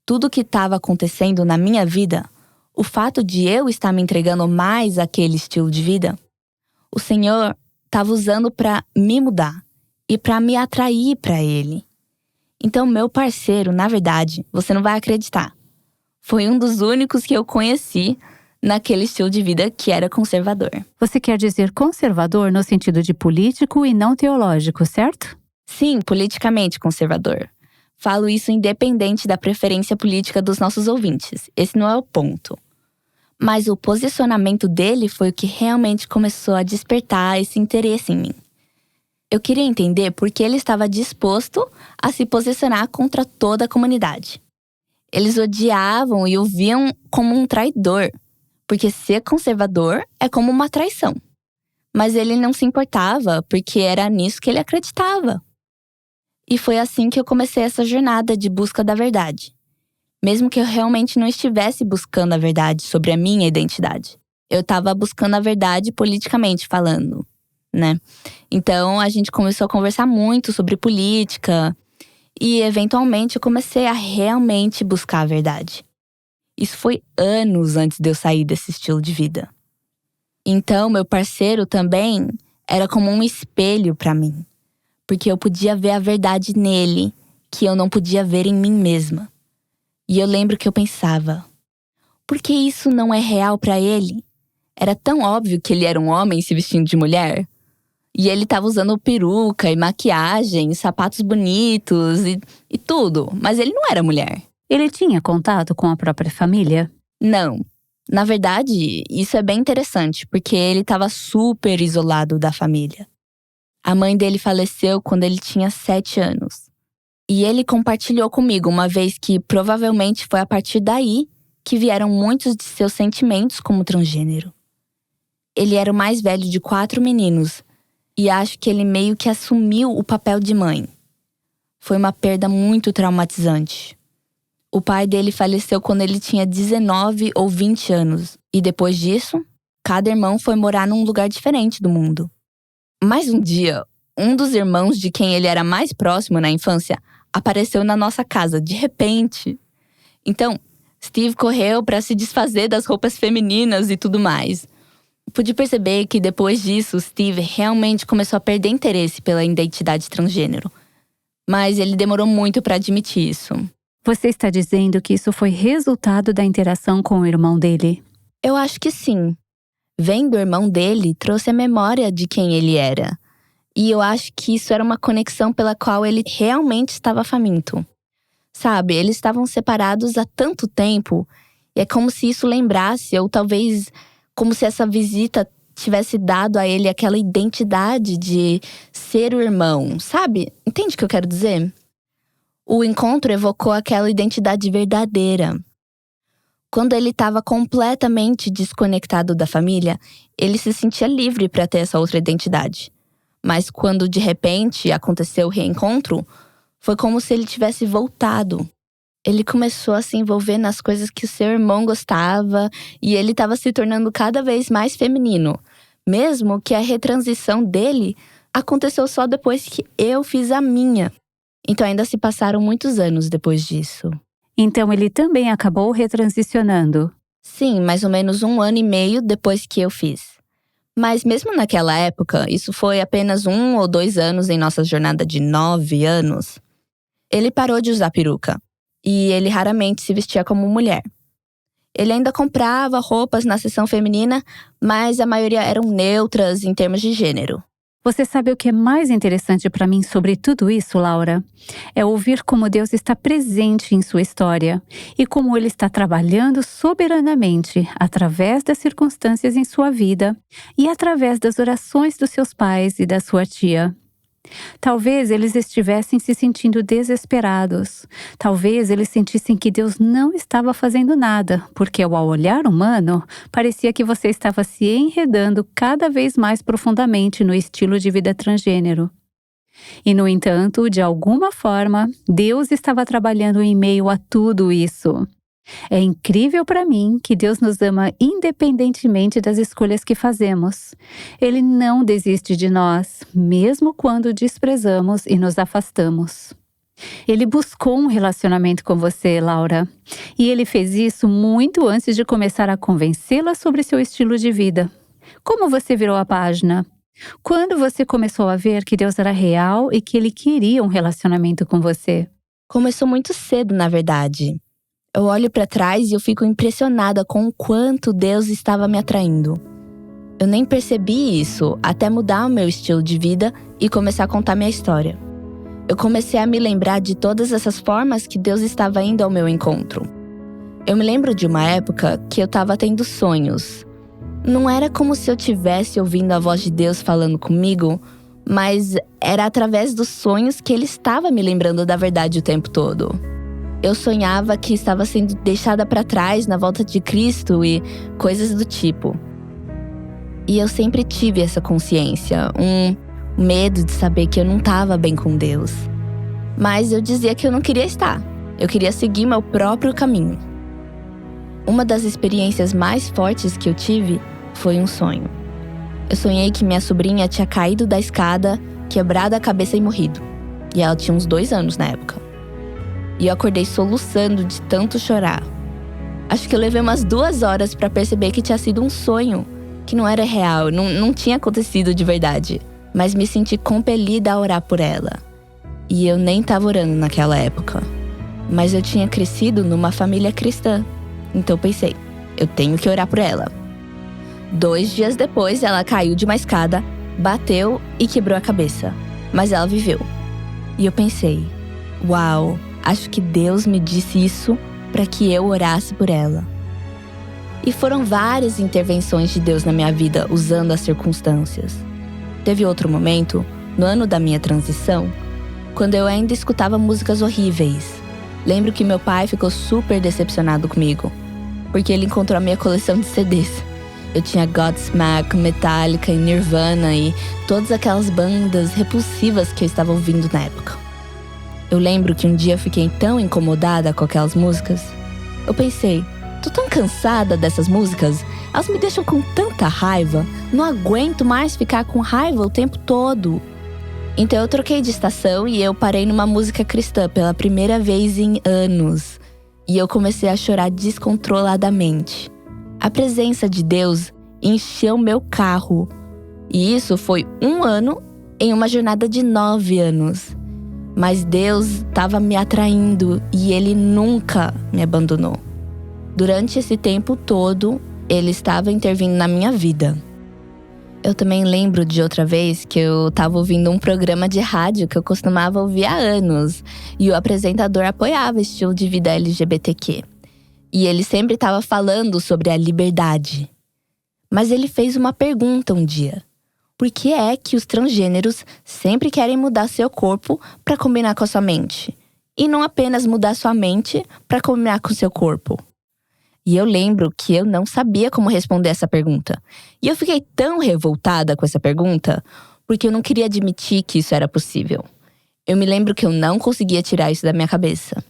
tudo que estava acontecendo na minha vida, o fato de eu estar me entregando mais àquele estilo de vida, o Senhor estava usando para me mudar e para me atrair para Ele. Então, meu parceiro, na verdade, você não vai acreditar, foi um dos únicos que eu conheci naquele estilo de vida que era conservador. Você quer dizer conservador no sentido de político e não teológico, certo? Sim, politicamente conservador. Falo isso independente da preferência política dos nossos ouvintes. Esse não é o ponto. Mas o posicionamento dele foi o que realmente começou a despertar esse interesse em mim. Eu queria entender por que ele estava disposto a se posicionar contra toda a comunidade. Eles odiavam e o viam como um traidor, porque ser conservador é como uma traição. Mas ele não se importava, porque era nisso que ele acreditava. E foi assim que eu comecei essa jornada de busca da verdade. Mesmo que eu realmente não estivesse buscando a verdade sobre a minha identidade. Eu estava buscando a verdade politicamente falando, né? Então a gente começou a conversar muito sobre política e eventualmente eu comecei a realmente buscar a verdade. Isso foi anos antes de eu sair desse estilo de vida. Então meu parceiro também era como um espelho para mim. Porque eu podia ver a verdade nele, que eu não podia ver em mim mesma. E eu lembro que eu pensava, por que isso não é real pra ele? Era tão óbvio que ele era um homem se vestindo de mulher. E ele tava usando peruca e maquiagem, sapatos bonitos e tudo. Mas ele não era mulher. Ele tinha contato com a própria família? Não. Na verdade, isso é bem interessante, porque ele estava super isolado da família. A mãe dele faleceu quando ele tinha 7 anos. E ele compartilhou comigo uma vez que provavelmente foi a partir daí que vieram muitos de seus sentimentos como transgênero. Ele era o mais velho de 4 meninos e acho que ele meio que assumiu o papel de mãe. Foi uma perda muito traumatizante. O pai dele faleceu quando ele tinha 19 ou 20 anos e depois disso, cada irmão foi morar num lugar diferente do mundo. Mas um dia, um dos irmãos de quem ele era mais próximo na infância apareceu na nossa casa, de repente. Então, Steve correu para se desfazer das roupas femininas e tudo mais. Pude perceber que depois disso, Steve realmente começou a perder interesse pela identidade transgênero. Mas ele demorou muito para admitir isso. Você está dizendo que isso foi resultado da interação com o irmão dele? Eu acho que sim. Vendo o irmão dele, trouxe a memória de quem ele era. E eu acho que isso era uma conexão pela qual ele realmente estava faminto. Sabe, eles estavam separados há tanto tempo, e é como se isso lembrasse, ou talvez como se essa visita tivesse dado a ele aquela identidade de ser o irmão, sabe? Entende o que eu quero dizer? O encontro evocou aquela identidade verdadeira. Quando ele estava completamente desconectado da família, ele se sentia livre para ter essa outra identidade. Mas quando de repente aconteceu o reencontro, foi como se ele tivesse voltado. Ele começou a se envolver nas coisas que o seu irmão gostava e ele estava se tornando cada vez mais feminino. Mesmo que a retransição dele aconteceu só depois que eu fiz a minha. Então ainda se passaram muitos anos depois disso. Então ele também acabou retransicionando? Sim, mais ou menos 1 ano e meio depois que eu fiz. Mas mesmo naquela época, isso foi apenas 1 ou 2 anos em nossa jornada de 9 anos, ele parou de usar peruca. E ele raramente se vestia como mulher. Ele ainda comprava roupas na seção feminina, mas a maioria eram neutras em termos de gênero. Você sabe o que é mais interessante para mim sobre tudo isso, Laura? É ouvir como Deus está presente em sua história e como Ele está trabalhando soberanamente através das circunstâncias em sua vida e através das orações dos seus pais e da sua tia. Talvez eles estivessem se sentindo desesperados. Talvez eles sentissem que Deus não estava fazendo nada, porque ao olhar humano, parecia que você estava se enredando cada vez mais profundamente no estilo de vida transgênero. E, no entanto, de alguma forma, Deus estava trabalhando em meio a tudo isso. É incrível para mim que Deus nos ama independentemente das escolhas que fazemos. Ele não desiste de nós, mesmo quando desprezamos e nos afastamos. Ele buscou um relacionamento com você, Laura. E ele fez isso muito antes de começar a convencê-la sobre seu estilo de vida. Como você virou a página? Quando você começou a ver que Deus era real e que Ele queria um relacionamento com você? Começou muito cedo, na verdade. Eu olho para trás e eu fico impressionada com o quanto Deus estava me atraindo. Eu nem percebi isso até mudar o meu estilo de vida e começar a contar minha história. Eu comecei a me lembrar de todas essas formas que Deus estava indo ao meu encontro. Eu me lembro de uma época que eu estava tendo sonhos. Não era como se eu estivesse ouvindo a voz de Deus falando comigo, mas era através dos sonhos que Ele estava me lembrando da verdade o tempo todo. Eu sonhava que estava sendo deixada para trás na volta de Cristo e coisas do tipo. E eu sempre tive essa consciência, um medo de saber que eu não estava bem com Deus. Mas eu dizia que eu não queria estar. Eu queria seguir meu próprio caminho. Uma das experiências mais fortes que eu tive foi um sonho. Eu sonhei que minha sobrinha tinha caído da escada, quebrado a cabeça e morrido. E ela tinha uns 2 anos na época. E eu acordei soluçando de tanto chorar. Acho que eu levei umas 2 horas para perceber que tinha sido um sonho, que não era real, não tinha acontecido de verdade. Mas me senti compelida a orar por ela. E eu nem estava orando naquela época. Mas eu tinha crescido numa família cristã. Então pensei, eu tenho que orar por ela. 2 dias depois, ela caiu de uma escada, bateu e quebrou a cabeça. Mas ela viveu. E eu pensei, uau, acho que Deus me disse isso para que eu orasse por ela. E foram várias intervenções de Deus na minha vida usando as circunstâncias. Teve outro momento, no ano da minha transição, quando eu ainda escutava músicas horríveis. Lembro que meu pai ficou super decepcionado comigo, porque ele encontrou a minha coleção de CDs. Eu tinha Godsmack, Metallica e Nirvana e todas aquelas bandas repulsivas que eu estava ouvindo na época. Eu lembro que um dia eu fiquei tão incomodada com aquelas músicas. Eu pensei, tô tão cansada dessas músicas, elas me deixam com tanta raiva, não aguento mais ficar com raiva o tempo todo. Então eu troquei de estação e eu parei numa música cristã pela primeira vez em anos. E eu comecei a chorar descontroladamente. A presença de Deus encheu meu carro. E isso foi 1 ano em uma jornada de 9 anos. Mas Deus estava me atraindo e Ele nunca me abandonou. Durante esse tempo todo, Ele estava intervindo na minha vida. Eu também lembro de outra vez que eu estava ouvindo um programa de rádio que eu costumava ouvir há anos. E o apresentador apoiava o estilo de vida LGBTQ. E ele sempre estava falando sobre a liberdade. Mas ele fez uma pergunta um dia. Por que é que os transgêneros sempre querem mudar seu corpo para combinar com a sua mente? E não apenas mudar sua mente para combinar com seu corpo? E eu lembro que eu não sabia como responder essa pergunta. E eu fiquei tão revoltada com essa pergunta, porque eu não queria admitir que isso era possível. Eu me lembro que eu não conseguia tirar isso da minha cabeça.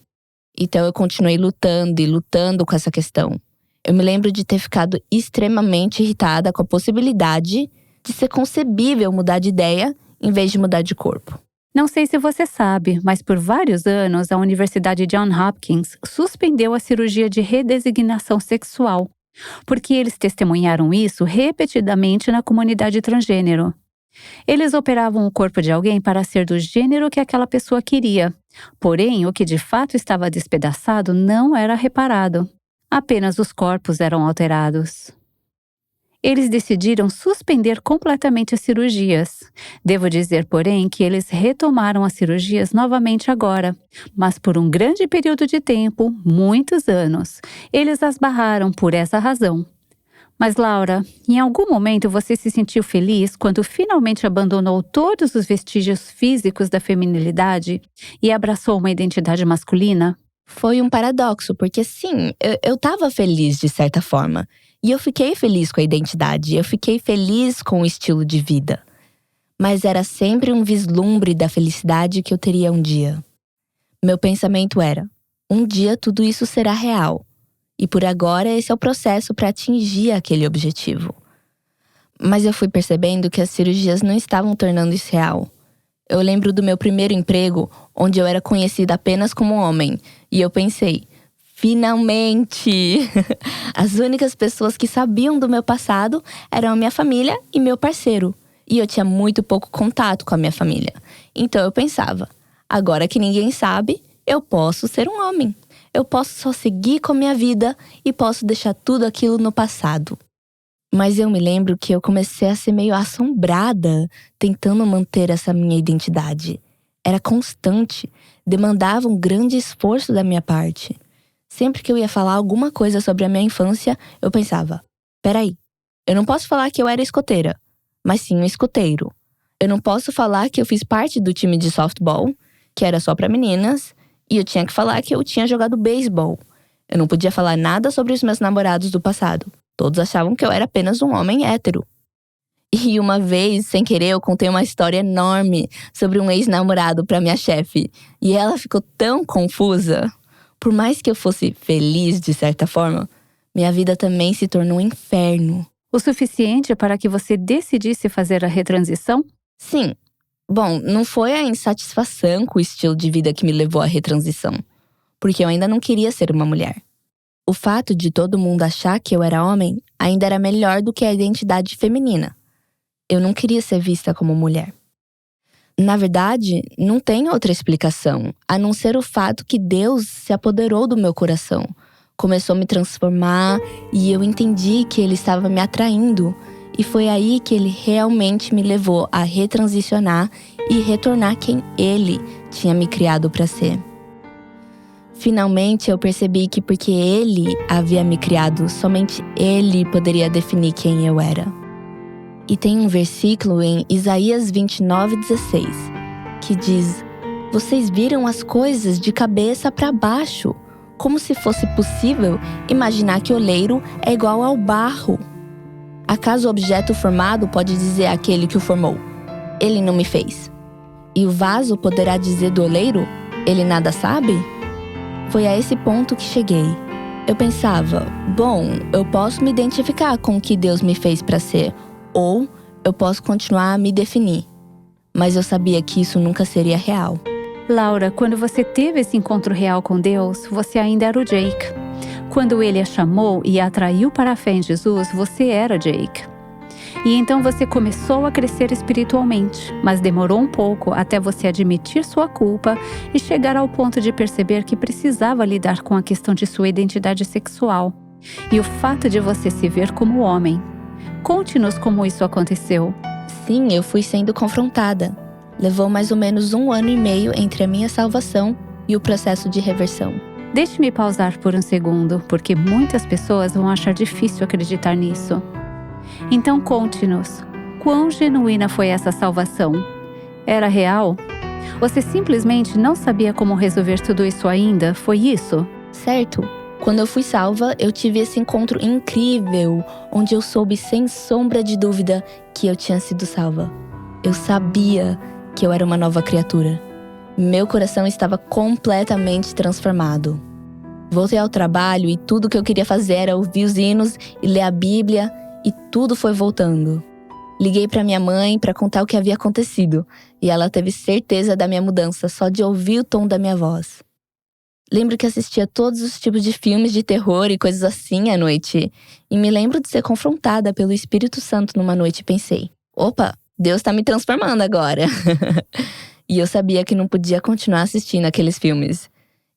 Então eu continuei lutando e lutando com essa questão. Eu me lembro de ter ficado extremamente irritada com a possibilidade de ser concebível mudar de ideia em vez de mudar de corpo. Não sei se você sabe, mas por vários anos a Universidade Johns Hopkins suspendeu a cirurgia de redesignação sexual, porque eles testemunharam isso repetidamente na comunidade transgênero. Eles operavam o corpo de alguém para ser do gênero que aquela pessoa queria, porém o que de fato estava despedaçado não era reparado. Apenas os corpos eram alterados. Eles decidiram suspender completamente as cirurgias. Devo dizer, porém, que eles retomaram as cirurgias novamente agora, mas por um grande período de tempo, muitos anos, eles as barraram por essa razão. Mas, Laura, em algum momento você se sentiu feliz quando finalmente abandonou todos os vestígios físicos da feminilidade e abraçou uma identidade masculina? Foi um paradoxo, porque sim, eu tava feliz de certa forma. E eu fiquei feliz com a identidade, eu fiquei feliz com o estilo de vida. Mas era sempre um vislumbre da felicidade que eu teria um dia. Meu pensamento era, um dia tudo isso será real. E por agora esse é o processo para atingir aquele objetivo. Mas eu fui percebendo que as cirurgias não estavam tornando isso real. Eu lembro do meu primeiro emprego, onde eu era conhecida apenas como homem. E eu pensei, finalmente! As únicas pessoas que sabiam do meu passado eram a minha família e meu parceiro. E eu tinha muito pouco contato com a minha família. Então eu pensava, agora que ninguém sabe, eu posso ser um homem. Eu posso só seguir com a minha vida e posso deixar tudo aquilo no passado. Mas eu me lembro que eu comecei a ser meio assombrada tentando manter essa minha identidade. Era constante, demandava um grande esforço da minha parte. Sempre que eu ia falar alguma coisa sobre a minha infância, eu pensava, peraí, eu não posso falar que eu era escoteira, mas sim um escoteiro. Eu não posso falar que eu fiz parte do time de softball, que era só para meninas, e eu tinha que falar que eu tinha jogado beisebol. Eu não podia falar nada sobre os meus namorados do passado. Todos achavam que eu era apenas um homem hétero. E uma vez, sem querer, eu contei uma história enorme sobre um ex-namorado para minha chefe. E ela ficou tão confusa. Por mais que eu fosse feliz de certa forma, minha vida também se tornou um inferno. O suficiente para que você decidisse fazer a retransição? Sim. Bom, não foi a insatisfação com o estilo de vida que me levou à retransição. Porque eu ainda não queria ser uma mulher. O fato de todo mundo achar que eu era homem ainda era melhor do que a identidade feminina. Eu não queria ser vista como mulher. Na verdade, não tem outra explicação, a não ser o fato que Deus se apoderou do meu coração. Começou a me transformar e eu entendi que Ele estava me atraindo. E foi aí que Ele realmente me levou a retransicionar e retornar quem Ele tinha me criado para ser. Finalmente eu percebi que porque Ele havia me criado, somente Ele poderia definir quem eu era. E tem um versículo em Isaías 29:16, que diz: vocês viram as coisas de cabeça para baixo, como se fosse possível imaginar que o oleiro é igual ao barro. Acaso o objeto formado pode dizer àquele que o formou, ele não me fez? E o vaso poderá dizer do oleiro, ele nada sabe? Foi a esse ponto que cheguei. Eu pensava, bom, eu posso me identificar com o que Deus me fez para ser, ou eu posso continuar a me definir. Mas eu sabia que isso nunca seria real. Laura, quando você teve esse encontro real com Deus, você ainda era o Jake. Quando Ele a chamou e a atraiu para a fé em Jesus, você era Jake. E então você começou a crescer espiritualmente, mas demorou um pouco até você admitir sua culpa e chegar ao ponto de perceber que precisava lidar com a questão de sua identidade sexual e o fato de você se ver como homem. Conte-nos como isso aconteceu. Sim, eu fui sendo confrontada. Levou mais ou menos 1 ano e meio entre a minha salvação e o processo de reversão. Deixe-me pausar por um segundo, porque muitas pessoas vão achar difícil acreditar nisso. Então conte-nos, quão genuína foi essa salvação? Era real? Você simplesmente não sabia como resolver tudo isso ainda? Foi isso? Certo. Quando eu fui salva, eu tive esse encontro incrível, onde eu soube sem sombra de dúvida que eu tinha sido salva. Eu sabia que eu era uma nova criatura. Meu coração estava completamente transformado. Voltei ao trabalho e tudo que eu queria fazer era ouvir os hinos e ler a Bíblia, e tudo foi voltando. Liguei para minha mãe para contar o que havia acontecido, e ela teve certeza da minha mudança só de ouvir o tom da minha voz. Lembro que assistia todos os tipos de filmes de terror e coisas assim à noite, e me lembro de ser confrontada pelo Espírito Santo numa noite e pensei, opa, Deus está me transformando agora. E eu sabia que não podia continuar assistindo aqueles filmes.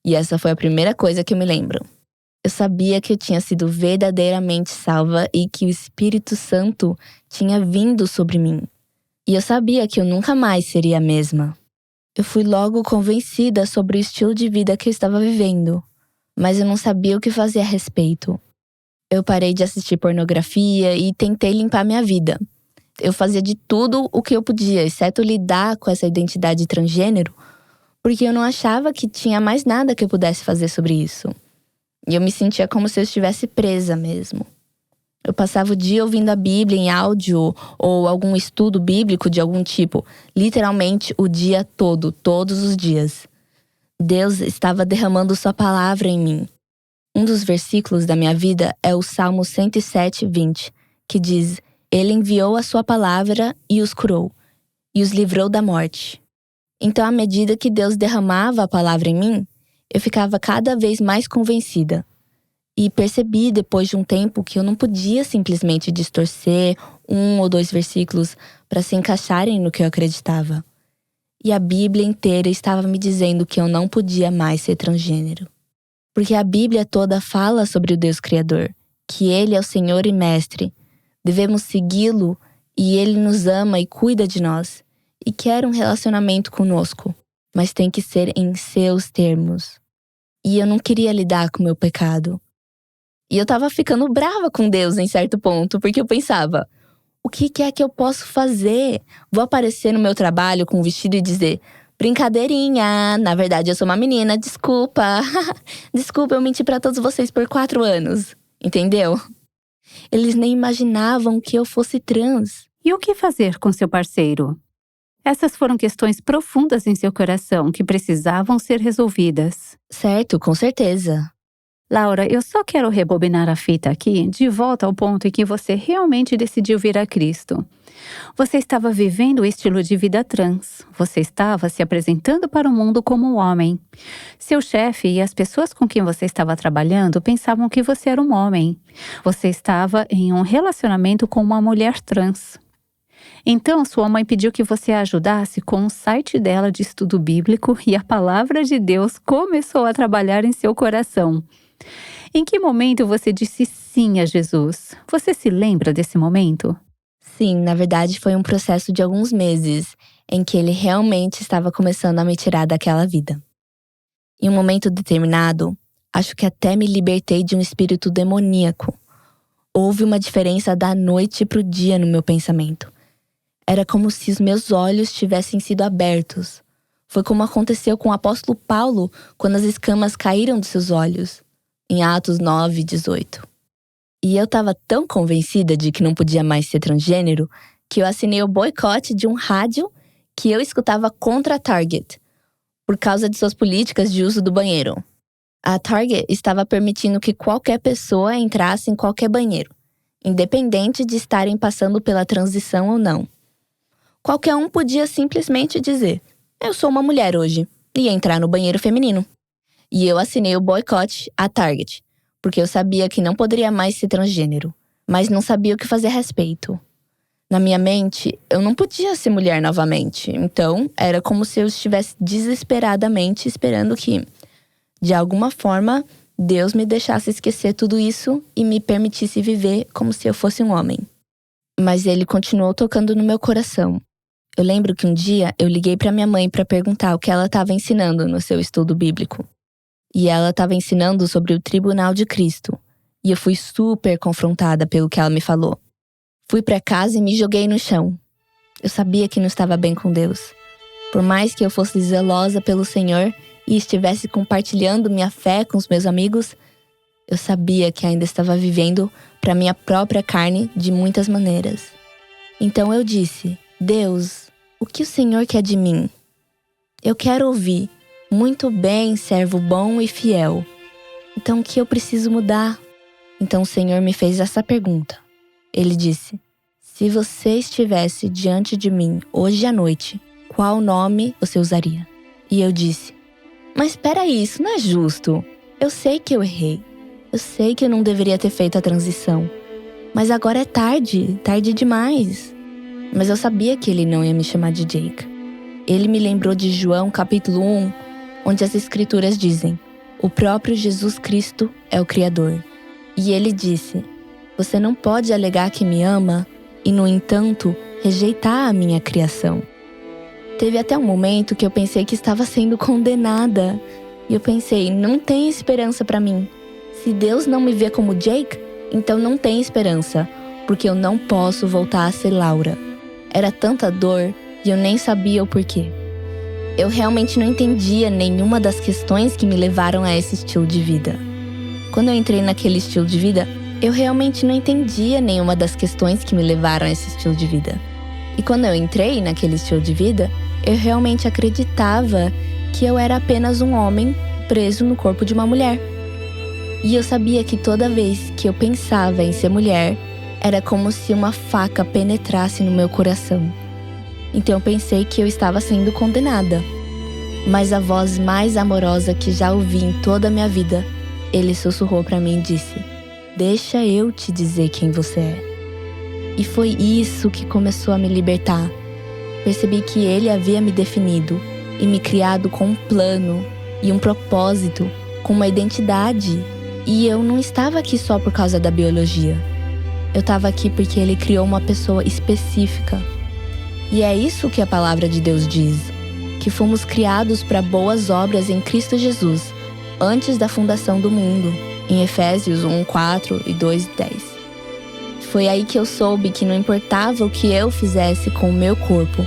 E essa foi a primeira coisa que eu me lembro. Eu sabia que eu tinha sido verdadeiramente salva e que o Espírito Santo tinha vindo sobre mim. E eu sabia que eu nunca mais seria a mesma. Eu fui logo convencida sobre o estilo de vida que eu estava vivendo, mas eu não sabia o que fazer a respeito. Eu parei de assistir pornografia e tentei limpar minha vida. Eu fazia de tudo o que eu podia, exceto lidar com essa identidade transgênero, porque eu não achava que tinha mais nada que eu pudesse fazer sobre isso. E eu me sentia como se eu estivesse presa mesmo. Eu passava o dia ouvindo a Bíblia em áudio ou algum estudo bíblico de algum tipo, literalmente o dia todo, todos os dias. Deus estava derramando sua palavra em mim. Um dos versículos da minha vida é o Salmo 107:20, que diz: Ele enviou a sua palavra e os curou, e os livrou da morte. Então, à medida que Deus derramava a palavra em mim, eu ficava cada vez mais convencida. E percebi depois de um tempo que eu não podia simplesmente distorcer 1 ou 2 versículos para se encaixarem no que eu acreditava. E a Bíblia inteira estava me dizendo que eu não podia mais ser transgênero. Porque a Bíblia toda fala sobre o Deus Criador, que Ele é o Senhor e Mestre. Devemos segui-lo e Ele nos ama e cuida de nós. E quer um relacionamento conosco, mas tem que ser em seus termos. E eu não queria lidar com o meu pecado. E eu tava ficando brava com Deus em certo ponto, porque eu pensava, o que é que eu posso fazer? Vou aparecer no meu trabalho com um vestido e dizer, brincadeirinha, na verdade eu sou uma menina, desculpa. Desculpa, eu menti pra todos vocês por 4 anos, entendeu? Eles nem imaginavam que eu fosse trans. E o que fazer com seu parceiro? Essas foram questões profundas em seu coração que precisavam ser resolvidas. Certo, com certeza. Laura, eu só quero rebobinar a fita aqui, de volta ao ponto em que você realmente decidiu vir a Cristo. Você estava vivendo o estilo de vida trans. Você estava se apresentando para o mundo como um homem. Seu chefe e as pessoas com quem você estava trabalhando pensavam que você era um homem. Você estava em um relacionamento com uma mulher trans. Então, sua mãe pediu que você a ajudasse com o site dela de estudo bíblico e a palavra de Deus começou a trabalhar em seu coração. Em que momento você disse sim a Jesus? Você se lembra desse momento? Sim, na verdade foi um processo de alguns meses em que ele realmente estava começando a me tirar daquela vida. Em um momento determinado, acho que até me libertei de um espírito demoníaco. Houve uma diferença da noite para o dia no meu pensamento. Era como se os meus olhos tivessem sido abertos. Foi como aconteceu com o apóstolo Paulo quando as escamas caíram dos seus olhos, em Atos 9:18. E eu estava tão convencida de que não podia mais ser transgênero que eu assinei o boicote de um rádio que eu escutava contra a Target, por causa de suas políticas de uso do banheiro. A Target estava permitindo que qualquer pessoa entrasse em qualquer banheiro, independente de estarem passando pela transição ou não. Qualquer um podia simplesmente dizer, eu sou uma mulher hoje, e entrar no banheiro feminino. E eu assinei o boicote à Target, porque eu sabia que não poderia mais ser transgênero, mas não sabia o que fazer a respeito. Na minha mente, eu não podia ser mulher novamente, então era como se eu estivesse desesperadamente esperando que, de alguma forma, Deus me deixasse esquecer tudo isso e me permitisse viver como se eu fosse um homem. Mas ele continuou tocando no meu coração. Eu lembro que um dia eu liguei para minha mãe para perguntar o que ela estava ensinando no seu estudo bíblico. E ela estava ensinando sobre o Tribunal de Cristo. E eu fui super confrontada pelo que ela me falou. Fui para casa e me joguei no chão. Eu sabia que não estava bem com Deus. Por mais que eu fosse zelosa pelo Senhor e estivesse compartilhando minha fé com os meus amigos, eu sabia que ainda estava vivendo para minha própria carne de muitas maneiras. Então eu disse, Deus, o que o Senhor quer de mim? Eu quero ouvir, muito bem, servo bom e fiel. Então o que eu preciso mudar? Então o Senhor me fez essa pergunta. Ele disse, se você estivesse diante de mim hoje à noite, qual nome você usaria? E eu disse, mas espera aí, isso não é justo. Eu sei que eu errei. Eu sei que eu não deveria ter feito a transição. Mas agora é tarde demais. Mas eu sabia que ele não ia me chamar de Jake. Ele me lembrou de João capítulo 1, onde as escrituras dizem, O próprio Jesus Cristo é o Criador. E ele disse: você não pode alegar que me ama e, no entanto, rejeitar a minha criação. Teve até um momento que eu pensei que estava sendo condenada. E eu pensei, não tem esperança para mim. Se Deus não me vê como Jake, então não tem esperança, porque eu não posso voltar a ser Laura. Era tanta dor e eu nem sabia o porquê. Eu realmente não entendia nenhuma das questões que me levaram a esse estilo de vida. Quando eu entrei naquele estilo de vida, eu realmente não entendia nenhuma das questões que me levaram a esse estilo de vida. E quando eu entrei naquele estilo de vida, eu realmente acreditava que eu era apenas um homem preso no corpo de uma mulher. E eu sabia que toda vez que eu pensava em ser mulher, era como se uma faca penetrasse no meu coração. Então eu pensei que eu estava sendo condenada. Mas a voz mais amorosa que já ouvi em toda a minha vida, ele sussurrou para mim e disse: deixa eu te dizer quem você é. E foi isso que começou a me libertar. Percebi que ele havia me definido e me criado com um plano e um propósito, com uma identidade. E eu não estava aqui só por causa da biologia. Eu estava aqui porque ele criou uma pessoa específica. E é isso que a palavra de Deus diz, que fomos criados para boas obras em Cristo Jesus, antes da fundação do mundo, em Efésios 1:4 e 2:10. Foi aí que eu soube que não importava o que eu fizesse com o meu corpo,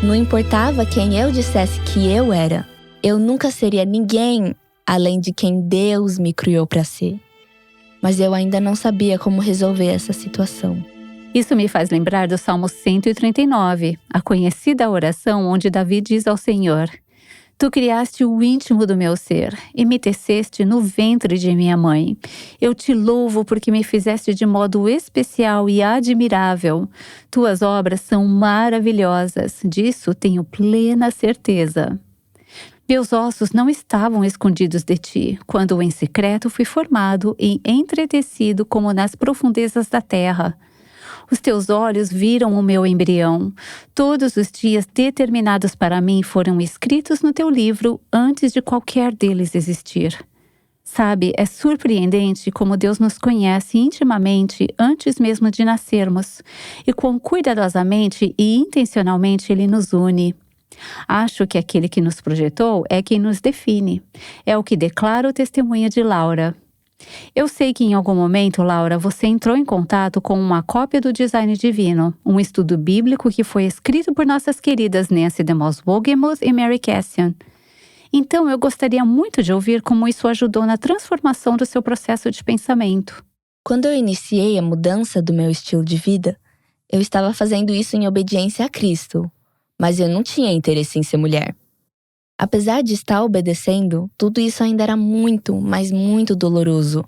não importava quem eu dissesse que eu era, eu nunca seria ninguém além de quem Deus me criou para ser. Mas eu ainda não sabia como resolver essa situação. Isso me faz lembrar do Salmo 139, a conhecida oração onde Davi diz ao Senhor: tu criaste o íntimo do meu ser e me teceste no ventre de minha mãe. Eu te louvo porque me fizeste de modo especial e admirável. Tuas obras são maravilhosas, disso tenho plena certeza. Meus ossos não estavam escondidos de ti, quando em secreto fui formado e entretecido como nas profundezas da terra. Os teus olhos viram o meu embrião. Todos os dias determinados para mim foram escritos no teu livro antes de qualquer deles existir. Sabe, é surpreendente como Deus nos conhece intimamente antes mesmo de nascermos e quão cuidadosamente e intencionalmente Ele nos une. Acho que aquele que nos projetou é quem nos define. É o que declara o testemunho de Laura. Eu sei que em algum momento, Laura, você entrou em contato com uma cópia do Design Divino, um estudo bíblico que foi escrito por nossas queridas Nancy DeMoss Wolgemuth e Mary Cassian. Então, eu gostaria muito de ouvir como isso ajudou na transformação do seu processo de pensamento. Quando eu iniciei a mudança do meu estilo de vida, eu estava fazendo isso em obediência a Cristo, mas eu não tinha interesse em ser mulher. Apesar de estar obedecendo, tudo isso ainda era muito, mas muito doloroso.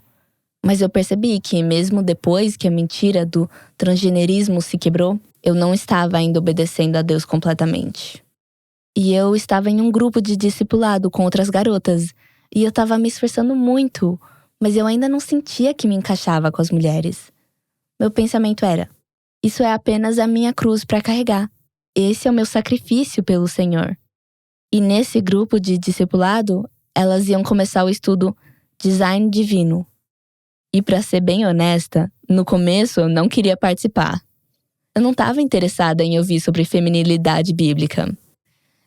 Mas eu percebi que, mesmo depois que a mentira do transgenerismo se quebrou, eu não estava ainda obedecendo a Deus completamente. E eu estava em um grupo de discipulado com outras garotas, e eu estava me esforçando muito, mas eu ainda não sentia que me encaixava com as mulheres. Meu pensamento era: isso é apenas a minha cruz para carregar. Esse é o meu sacrifício pelo Senhor. E nesse grupo de discipulado, elas iam começar o estudo Design Divino. E para ser bem honesta, no começo eu não queria participar. Eu não estava interessada em ouvir sobre feminilidade bíblica.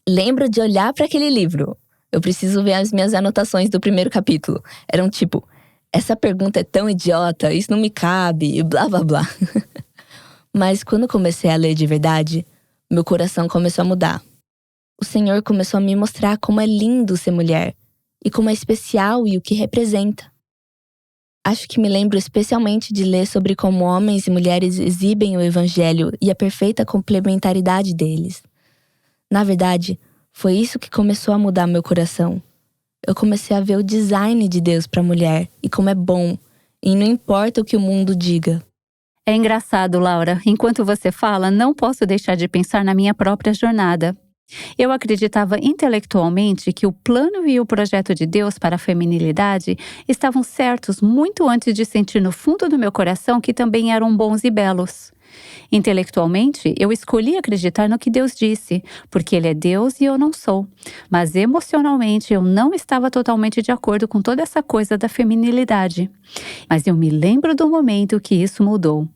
Lembro de olhar para aquele livro. Eu preciso ver as minhas anotações do primeiro capítulo. Eram tipo: essa pergunta é tão idiota, isso não me cabe, e blá blá blá. Mas quando comecei a ler de verdade, meu coração começou a mudar. O Senhor começou a me mostrar como é lindo ser mulher, e como é especial e o que representa. Acho que me lembro especialmente de ler sobre como homens e mulheres exibem o Evangelho e a perfeita complementaridade deles. Na verdade, foi isso que começou a mudar meu coração. Eu comecei a ver o design de Deus para a mulher e como é bom, e não importa o que o mundo diga. É engraçado, Laura. Enquanto você fala, não posso deixar de pensar na minha própria jornada. Eu acreditava intelectualmente que o plano e o projeto de Deus para a feminilidade estavam certos muito antes de sentir no fundo do meu coração que também eram bons e belos. Intelectualmente, eu escolhi acreditar no que Deus disse, porque Ele é Deus e eu não sou. Mas emocionalmente, eu não estava totalmente de acordo com toda essa coisa da feminilidade. Mas eu me lembro do momento que isso mudou.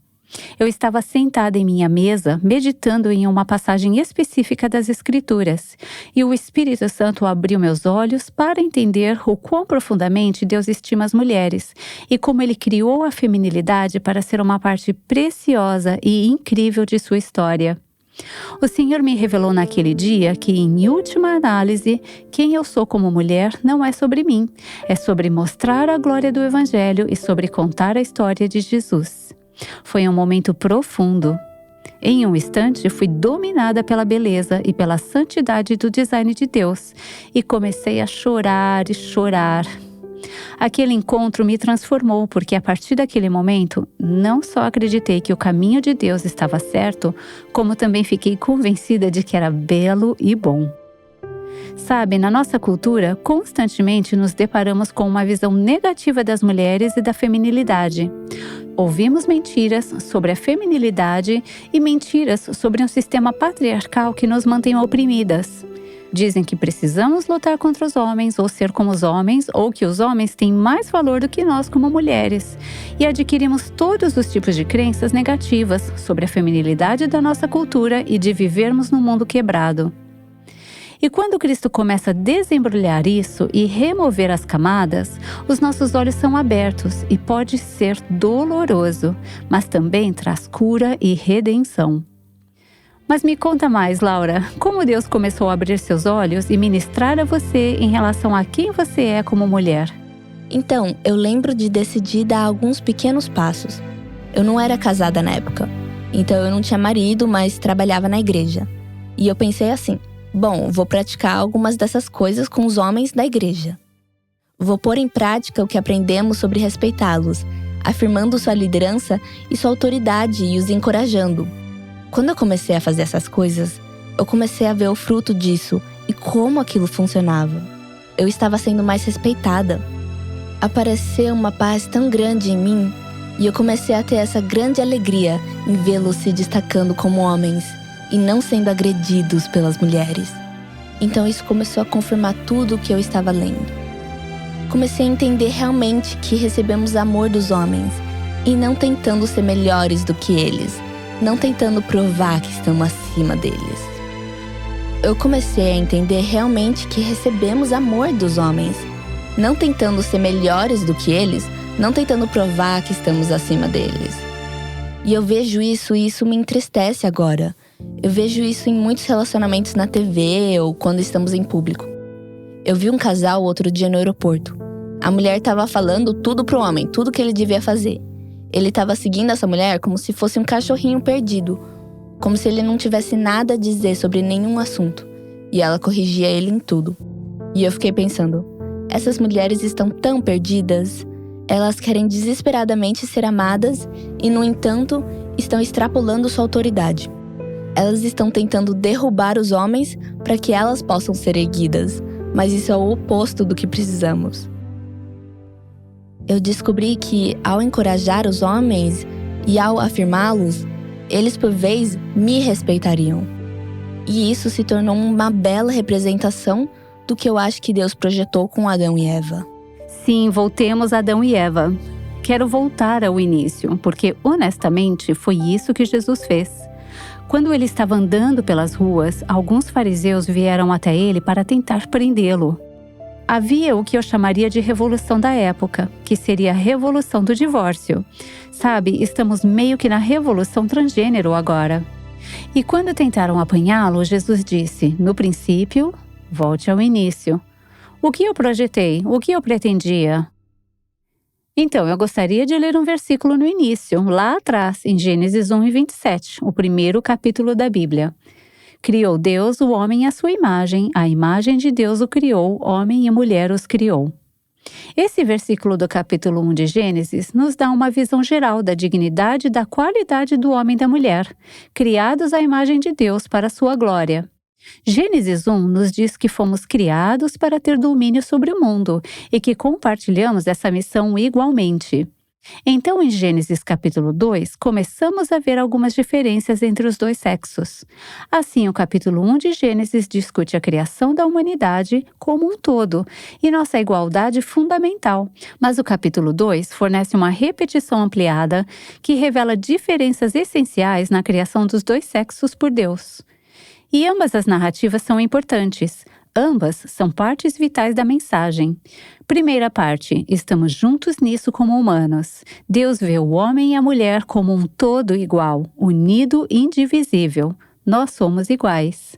Eu estava sentada em minha mesa, meditando em uma passagem específica das Escrituras, e o Espírito Santo abriu meus olhos para entender o quão profundamente Deus estima as mulheres e como Ele criou a feminilidade para ser uma parte preciosa e incrível de sua história. O Senhor me revelou naquele dia que, em última análise, quem eu sou como mulher não é sobre mim, é sobre mostrar a glória do Evangelho e sobre contar a história de Jesus. Foi um momento profundo. Em um instante, fui dominada pela beleza e pela santidade do design de Deus e comecei a chorar e chorar. Aquele encontro me transformou porque, a partir daquele momento, não só acreditei que o caminho de Deus estava certo, como também fiquei convencida de que era belo e bom. Sabe, na nossa cultura, constantemente nos deparamos com uma visão negativa das mulheres e da feminilidade. Ouvimos mentiras sobre a feminilidade e mentiras sobre um sistema patriarcal que nos mantém oprimidas. Dizem que precisamos lutar contra os homens ou ser como os homens, ou que os homens têm mais valor do que nós como mulheres. E adquirimos todos os tipos de crenças negativas sobre a feminilidade da nossa cultura e de vivermos num mundo quebrado. E quando Cristo começa a desembrulhar isso e remover as camadas, os nossos olhos são abertos e pode ser doloroso, mas também traz cura e redenção. Mas me conta mais, Laura, como Deus começou a abrir seus olhos e ministrar a você em relação a quem você é como mulher? Então, eu lembro de decidir dar alguns pequenos passos. Eu não era casada na época, então eu não tinha marido, mas trabalhava na igreja. E eu pensei assim: bom, vou praticar algumas dessas coisas com os homens da igreja. Vou pôr em prática o que aprendemos sobre respeitá-los, afirmando sua liderança e sua autoridade e os encorajando. Quando eu comecei a fazer essas coisas, eu comecei a ver o fruto disso e como aquilo funcionava. Eu estava sendo mais respeitada. Apareceu uma paz tão grande em mim e eu comecei a ter essa grande alegria em vê-los se destacando como homens e não sendo agredidos pelas mulheres. Então isso começou a confirmar tudo o que eu estava lendo. Comecei a entender realmente que recebemos amor dos homens e não tentando ser melhores do que eles, não tentando provar que estamos acima deles. Eu comecei a entender realmente que recebemos amor dos homens, não tentando ser melhores do que eles, não tentando provar que estamos acima deles. E eu vejo isso e isso me entristece agora. Eu vejo isso em muitos relacionamentos na TV ou quando estamos em público. Eu vi um casal outro dia no aeroporto. A mulher estava falando tudo pro homem, tudo que ele devia fazer. Ele estava seguindo essa mulher como se fosse um cachorrinho perdido, como se ele não tivesse nada a dizer sobre nenhum assunto. E ela corrigia ele em tudo. E eu fiquei pensando, essas mulheres estão tão perdidas. Elas querem desesperadamente ser amadas e, no entanto, estão extrapolando sua autoridade. Elas estão tentando derrubar os homens para que elas possam ser erguidas, mas isso é o oposto do que precisamos. Eu descobri que, ao encorajar os homens e ao afirmá-los, eles por vez me respeitariam. E isso se tornou uma bela representação do que eu acho que Deus projetou com Adão e Eva. Sim, voltemos a Adão e Eva. Quero voltar ao início, porque honestamente foi isso que Jesus fez. Quando ele estava andando pelas ruas, alguns fariseus vieram até ele para tentar prendê-lo. Havia o que eu chamaria de revolução da época, que seria a revolução do divórcio. Sabe, estamos meio que na revolução transgênero agora. E quando tentaram apanhá-lo, Jesus disse, no princípio, volte ao início. O que eu projetei? O que eu pretendia? Então, eu gostaria de ler um versículo no início, lá atrás, em Gênesis 1:27, o primeiro capítulo da Bíblia. Criou Deus o homem à sua imagem, a imagem de Deus o criou, homem e mulher os criou. Esse versículo do capítulo 1 de Gênesis nos dá uma visão geral da dignidade e da qualidade do homem e da mulher, criados à imagem de Deus para a sua glória. Gênesis 1 nos diz que fomos criados para ter domínio sobre o mundo e que compartilhamos essa missão igualmente. Então, em Gênesis capítulo 2, começamos a ver algumas diferenças entre os dois sexos. Assim, o capítulo 1 de Gênesis discute a criação da humanidade como um todo e nossa igualdade fundamental. Mas o capítulo 2 fornece uma repetição ampliada que revela diferenças essenciais na criação dos dois sexos por Deus. E ambas as narrativas são importantes. Ambas são partes vitais da mensagem. Primeira parte, estamos juntos nisso como humanos. Deus vê o homem e a mulher como um todo igual, unido e indivisível. Nós somos iguais.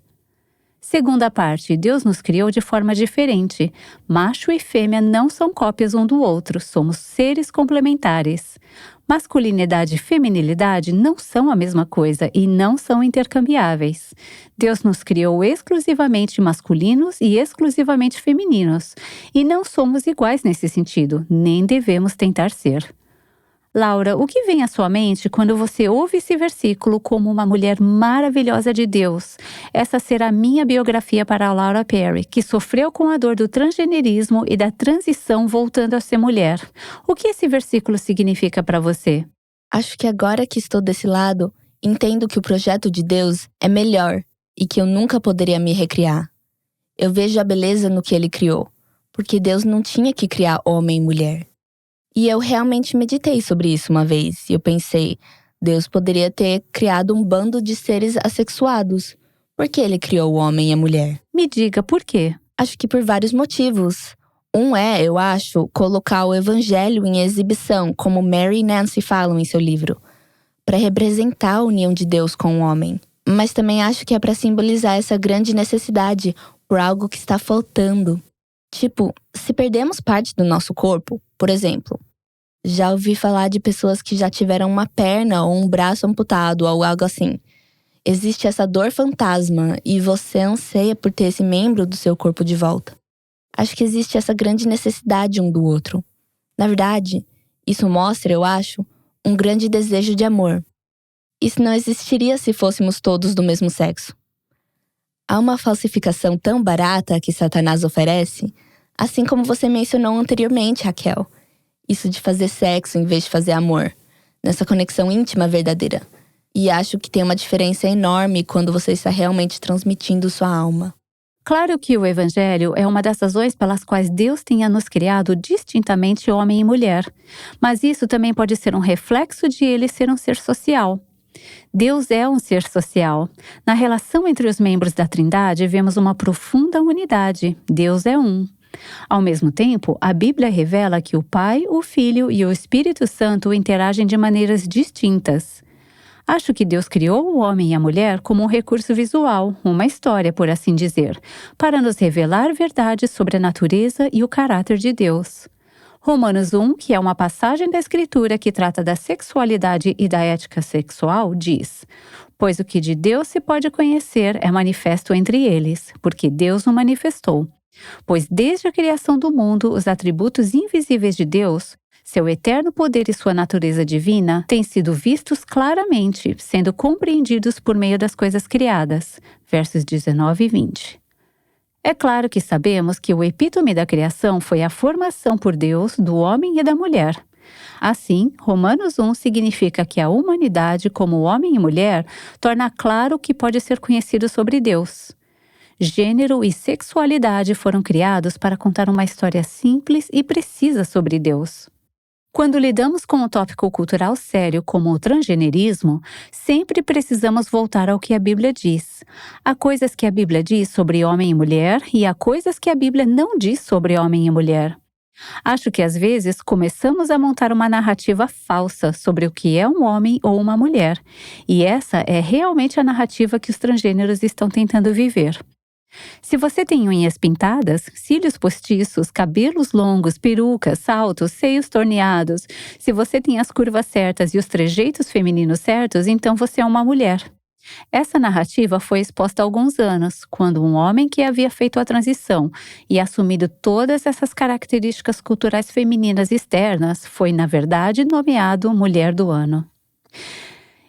Segunda parte, Deus nos criou de forma diferente. Macho e fêmea não são cópias um do outro, somos seres complementares. Masculinidade e feminilidade não são a mesma coisa e não são intercambiáveis. Deus nos criou exclusivamente masculinos e exclusivamente femininos, e não somos iguais nesse sentido, nem devemos tentar ser. Laura, o que vem à sua mente quando você ouve esse versículo como uma mulher maravilhosa de Deus? Essa será a minha biografia para a Laura Perry, que sofreu com a dor do transgenerismo e da transição voltando a ser mulher. O que esse versículo significa para você? Acho que agora que estou desse lado, entendo que o projeto de Deus é melhor e que eu nunca poderia me recriar. Eu vejo a beleza no que Ele criou, porque Deus não tinha que criar homem e mulher. E eu realmente meditei sobre isso uma vez, e eu pensei, Deus poderia ter criado um bando de seres assexuados. Por que Ele criou o homem e a mulher? Me diga por quê? Acho que por vários motivos. Um é, eu acho, colocar o evangelho em exibição, como Mary e Nancy falam em seu livro, para representar a união de Deus com o homem. Mas também acho que é para simbolizar essa grande necessidade por algo que está faltando. Tipo, se perdemos parte do nosso corpo, por exemplo, já ouvi falar de pessoas que já tiveram uma perna ou um braço amputado ou algo assim. Existe essa dor fantasma e você anseia por ter esse membro do seu corpo de volta. Acho que existe essa grande necessidade um do outro. Na verdade, isso mostra, eu acho, um grande desejo de amor. Isso não existiria se fôssemos todos do mesmo sexo. Há uma falsificação tão barata que Satanás oferece, assim como você mencionou anteriormente, Raquel. Isso de fazer sexo em vez de fazer amor, nessa conexão íntima verdadeira. E acho que tem uma diferença enorme quando você está realmente transmitindo sua alma. Claro que o Evangelho é uma das razões pelas quais Deus tenha nos criado distintamente homem e mulher. Mas isso também pode ser um reflexo de Ele ser um ser social. Deus é um ser social. Na relação entre os membros da Trindade, vemos uma profunda unidade. Deus é um. Ao mesmo tempo, a Bíblia revela que o Pai, o Filho e o Espírito Santo interagem de maneiras distintas. Acho que Deus criou o homem e a mulher como um recurso visual, uma história, por assim dizer, para nos revelar verdades sobre a natureza e o caráter de Deus. Romanos 1, que é uma passagem da Escritura que trata da sexualidade e da ética sexual, diz: pois o que de Deus se pode conhecer é manifesto entre eles, porque Deus o manifestou. Pois desde a criação do mundo, os atributos invisíveis de Deus, seu eterno poder e sua natureza divina, têm sido vistos claramente, sendo compreendidos por meio das coisas criadas. Versos 19 e 20. É claro que sabemos que o epítome da criação foi a formação por Deus do homem e da mulher. Assim, Romanos 1 significa que a humanidade, como homem e mulher, torna claro o que pode ser conhecido sobre Deus. Gênero e sexualidade foram criados para contar uma história simples e precisa sobre Deus. Quando lidamos com um tópico cultural sério como o transgenerismo, sempre precisamos voltar ao que a Bíblia diz. Há coisas que a Bíblia diz sobre homem e mulher e há coisas que a Bíblia não diz sobre homem e mulher. Acho que às vezes começamos a montar uma narrativa falsa sobre o que é um homem ou uma mulher, e essa é realmente a narrativa que os transgêneros estão tentando viver. Se você tem unhas pintadas, cílios postiços, cabelos longos, perucas, saltos, seios torneados, se você tem as curvas certas e os trejeitos femininos certos, então você é uma mulher. Essa narrativa foi exposta há alguns anos, quando um homem que havia feito a transição e assumido todas essas características culturais femininas externas foi, na verdade, nomeado Mulher do Ano.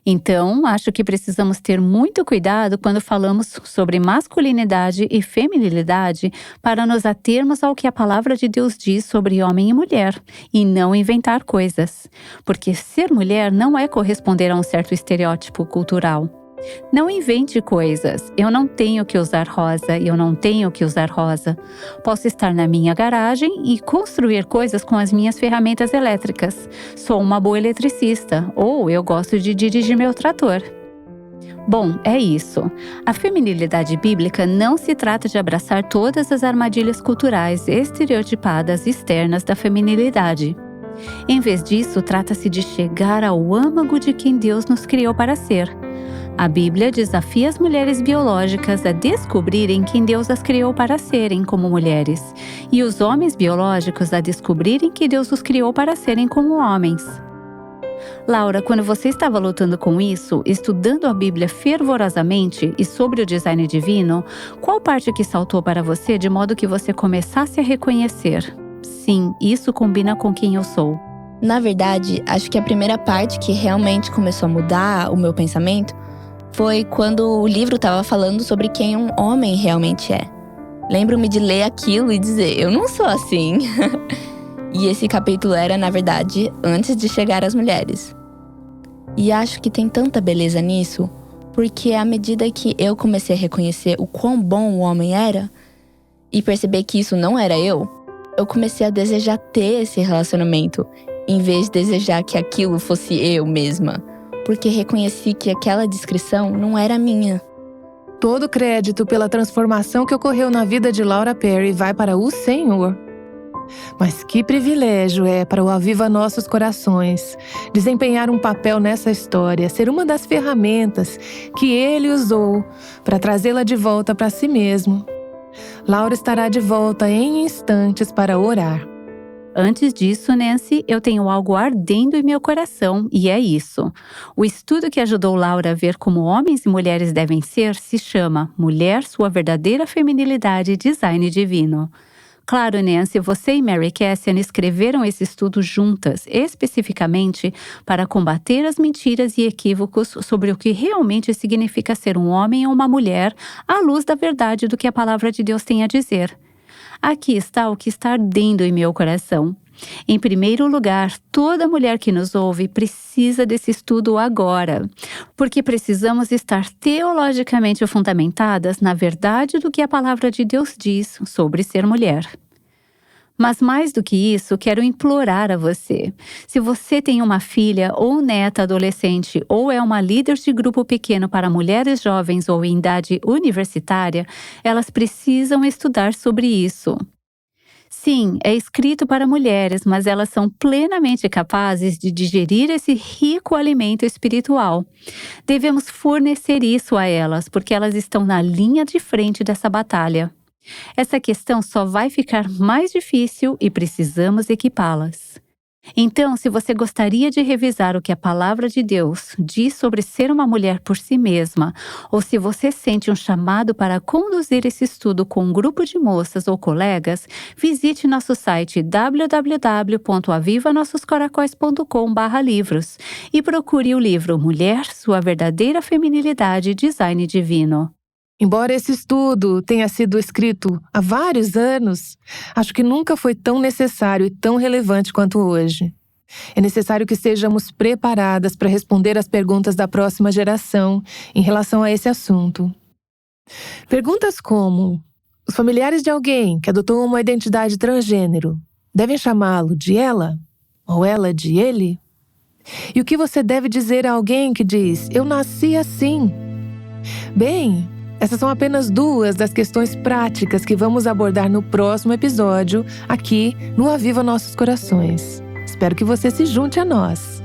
Então, acho que precisamos ter muito cuidado quando falamos sobre masculinidade e feminilidade para nos atermos ao que a palavra de Deus diz sobre homem e mulher, e não inventar coisas. Porque ser mulher não é corresponder a um certo estereótipo cultural. Não invente coisas. Eu não tenho que usar rosa, eu não tenho que usar rosa. Posso estar na minha garagem e construir coisas com as minhas ferramentas elétricas. Sou uma boa eletricista, ou eu gosto de dirigir meu trator. Bom, é isso. A feminilidade bíblica não se trata de abraçar todas as armadilhas culturais estereotipadas externas da feminilidade. Em vez disso, trata-se de chegar ao âmago de quem Deus nos criou para ser. A Bíblia desafia as mulheres biológicas a descobrirem quem Deus as criou para serem como mulheres, e os homens biológicos a descobrirem que Deus os criou para serem como homens. Laura, quando você estava lutando com isso, estudando a Bíblia fervorosamente e sobre o design divino, qual parte que saltou para você de modo que você começasse a reconhecer? Sim, isso combina com quem eu sou. Na verdade, acho que a primeira parte que realmente começou a mudar o meu pensamento foi quando o livro estava falando sobre quem um homem realmente é. Lembro-me de ler aquilo e dizer, eu não sou assim. E esse capítulo era, na verdade, antes de chegar às mulheres. E acho que tem tanta beleza nisso, porque à medida que eu comecei a reconhecer o quão bom o homem era, e perceber que isso não era eu comecei a desejar ter esse relacionamento, em vez de desejar que aquilo fosse eu mesma. Porque reconheci que aquela descrição não era minha. Todo crédito pela transformação que ocorreu na vida de Laura Perry vai para o Senhor. Mas que privilégio é para o Aviva Nossos Corações desempenhar um papel nessa história, ser uma das ferramentas que Ele usou para trazê-la de volta para si mesmo. Laura estará de volta em instantes para orar. Antes disso, Nancy, eu tenho algo ardendo em meu coração, e é isso. O estudo que ajudou Laura a ver como homens e mulheres devem ser se chama Mulher, Sua Verdadeira Feminilidade e Design Divino. Claro, Nancy, você e Mary Cassian escreveram esse estudo juntas, especificamente para combater as mentiras e equívocos sobre o que realmente significa ser um homem ou uma mulher, à luz da verdade do que a palavra de Deus tem a dizer. Aqui está o que está ardendo em meu coração. Em primeiro lugar, toda mulher que nos ouve precisa desse estudo agora, porque precisamos estar teologicamente fundamentadas na verdade do que a palavra de Deus diz sobre ser mulher. Mas mais do que isso, quero implorar a você. Se você tem uma filha ou neta adolescente ou é uma líder de grupo pequeno para mulheres jovens ou em idade universitária, elas precisam estudar sobre isso. Sim, é escrito para mulheres, mas elas são plenamente capazes de digerir esse rico alimento espiritual. Devemos fornecer isso a elas, porque elas estão na linha de frente dessa batalha. Essa questão só vai ficar mais difícil e precisamos equipá-las. Então, se você gostaria de revisar o que a palavra de Deus diz sobre ser uma mulher por si mesma, ou se você sente um chamado para conduzir esse estudo com um grupo de moças ou colegas, visite nosso site www.avivanossoscoracóis.com/livros e procure o livro Mulher, Sua Verdadeira Feminilidade e Design Divino. Embora esse estudo tenha sido escrito há vários anos, acho que nunca foi tão necessário e tão relevante quanto hoje. É necessário que estejamos preparadas para responder às perguntas da próxima geração em relação a esse assunto. Perguntas como: os familiares de alguém que adotou uma identidade transgênero devem chamá-lo de ela ou ela de ele? E o que você deve dizer a alguém que diz: eu nasci assim? Bem, essas são apenas duas das questões práticas que vamos abordar no próximo episódio, aqui no Aviva Nossos Corações. Espero que você se junte a nós.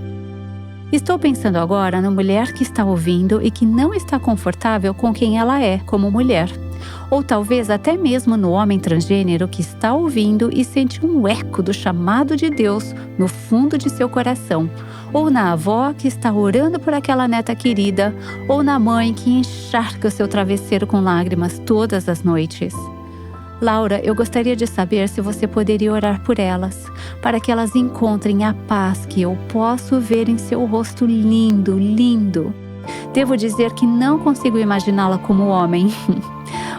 Estou pensando agora na mulher que está ouvindo e que não está confortável com quem ela é como mulher. Ou talvez até mesmo no homem transgênero que está ouvindo e sente um eco do chamado de Deus no fundo de seu coração. Ou na avó que está orando por aquela neta querida, ou na mãe que encharca o seu travesseiro com lágrimas todas as noites. Laura, eu gostaria de saber se você poderia orar por elas, para que elas encontrem a paz que eu posso ver em seu rosto lindo, lindo. Devo dizer que não consigo imaginá-la como homem.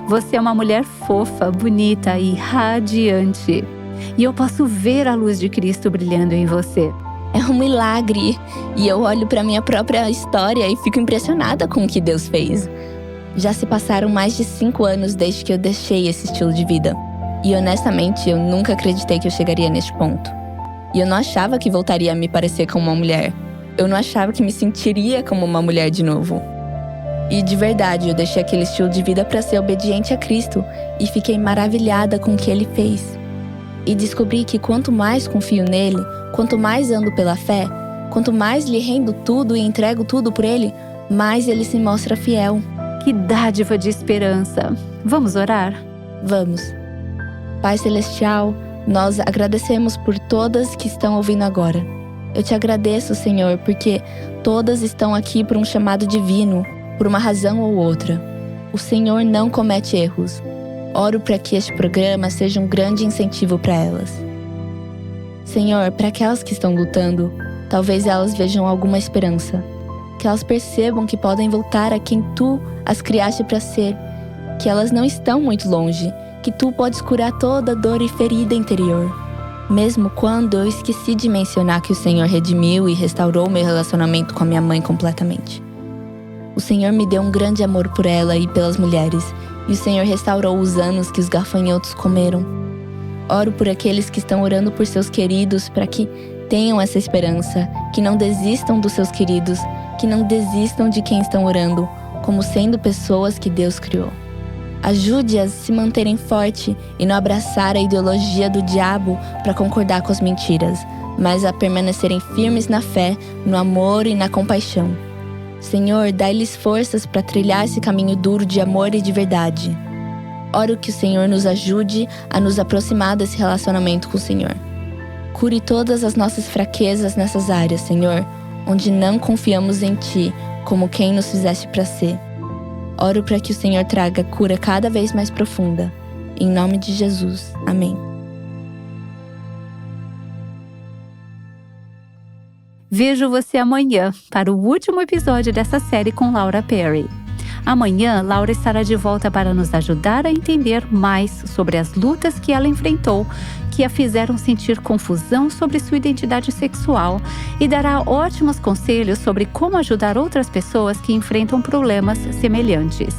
Você é uma mulher fofa, bonita e radiante. E eu posso ver a luz de Cristo brilhando em você. É um milagre. E eu olho para minha própria história e fico impressionada com o que Deus fez. Já se passaram mais de 5 anos desde que eu deixei esse estilo de vida. E honestamente, eu nunca acreditei que eu chegaria neste ponto. E eu não achava que voltaria a me parecer como uma mulher. Eu não achava que me sentiria como uma mulher de novo. E de verdade, eu deixei aquele estilo de vida para ser obediente a Cristo e fiquei maravilhada com o que Ele fez. E descobri que quanto mais confio nele, quanto mais ando pela fé, quanto mais lhe rendo tudo e entrego tudo por ele, mais ele se mostra fiel. Que dádiva de esperança! Vamos orar? Vamos. Pai Celestial, nós agradecemos por todas que estão ouvindo agora. Eu te agradeço, Senhor, porque todas estão aqui por um chamado divino, por uma razão ou outra. O Senhor não comete erros. Oro para que este programa seja um grande incentivo para elas. Senhor, para aquelas que estão lutando, talvez elas vejam alguma esperança. Que elas percebam que podem voltar a quem Tu as criaste para ser. Que elas não estão muito longe. Que Tu podes curar toda dor e ferida interior. Mesmo quando eu esqueci de mencionar que o Senhor redimiu e restaurou meu relacionamento com a minha mãe completamente. O Senhor me deu um grande amor por ela e pelas mulheres. E o Senhor restaurou os anos que os gafanhotos comeram. Oro por aqueles que estão orando por seus queridos para que tenham essa esperança, que não desistam dos seus queridos, que não desistam de quem estão orando, como sendo pessoas que Deus criou. Ajude-as a se manterem fortes e não abraçar a ideologia do diabo para concordar com as mentiras, mas a permanecerem firmes na fé, no amor e na compaixão. Senhor, dai-lhes forças para trilhar esse caminho duro de amor e de verdade. Oro que o Senhor nos ajude a nos aproximar desse relacionamento com o Senhor. Cure todas as nossas fraquezas nessas áreas, Senhor, onde não confiamos em Ti como quem nos fizeste para ser. Oro para que o Senhor traga cura cada vez mais profunda. Em nome de Jesus. Amém. Vejo você amanhã para o último episódio dessa série com Laura Perry. Amanhã, Laura estará de volta para nos ajudar a entender mais sobre as lutas que ela enfrentou, que a fizeram sentir confusão sobre sua identidade sexual, e dará ótimos conselhos sobre como ajudar outras pessoas que enfrentam problemas semelhantes.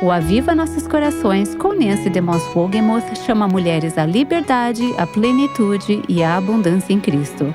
O Aviva Nossos Corações, com Nancy DeMoss Wogemuth, chama mulheres à liberdade, à plenitude e à abundância em Cristo.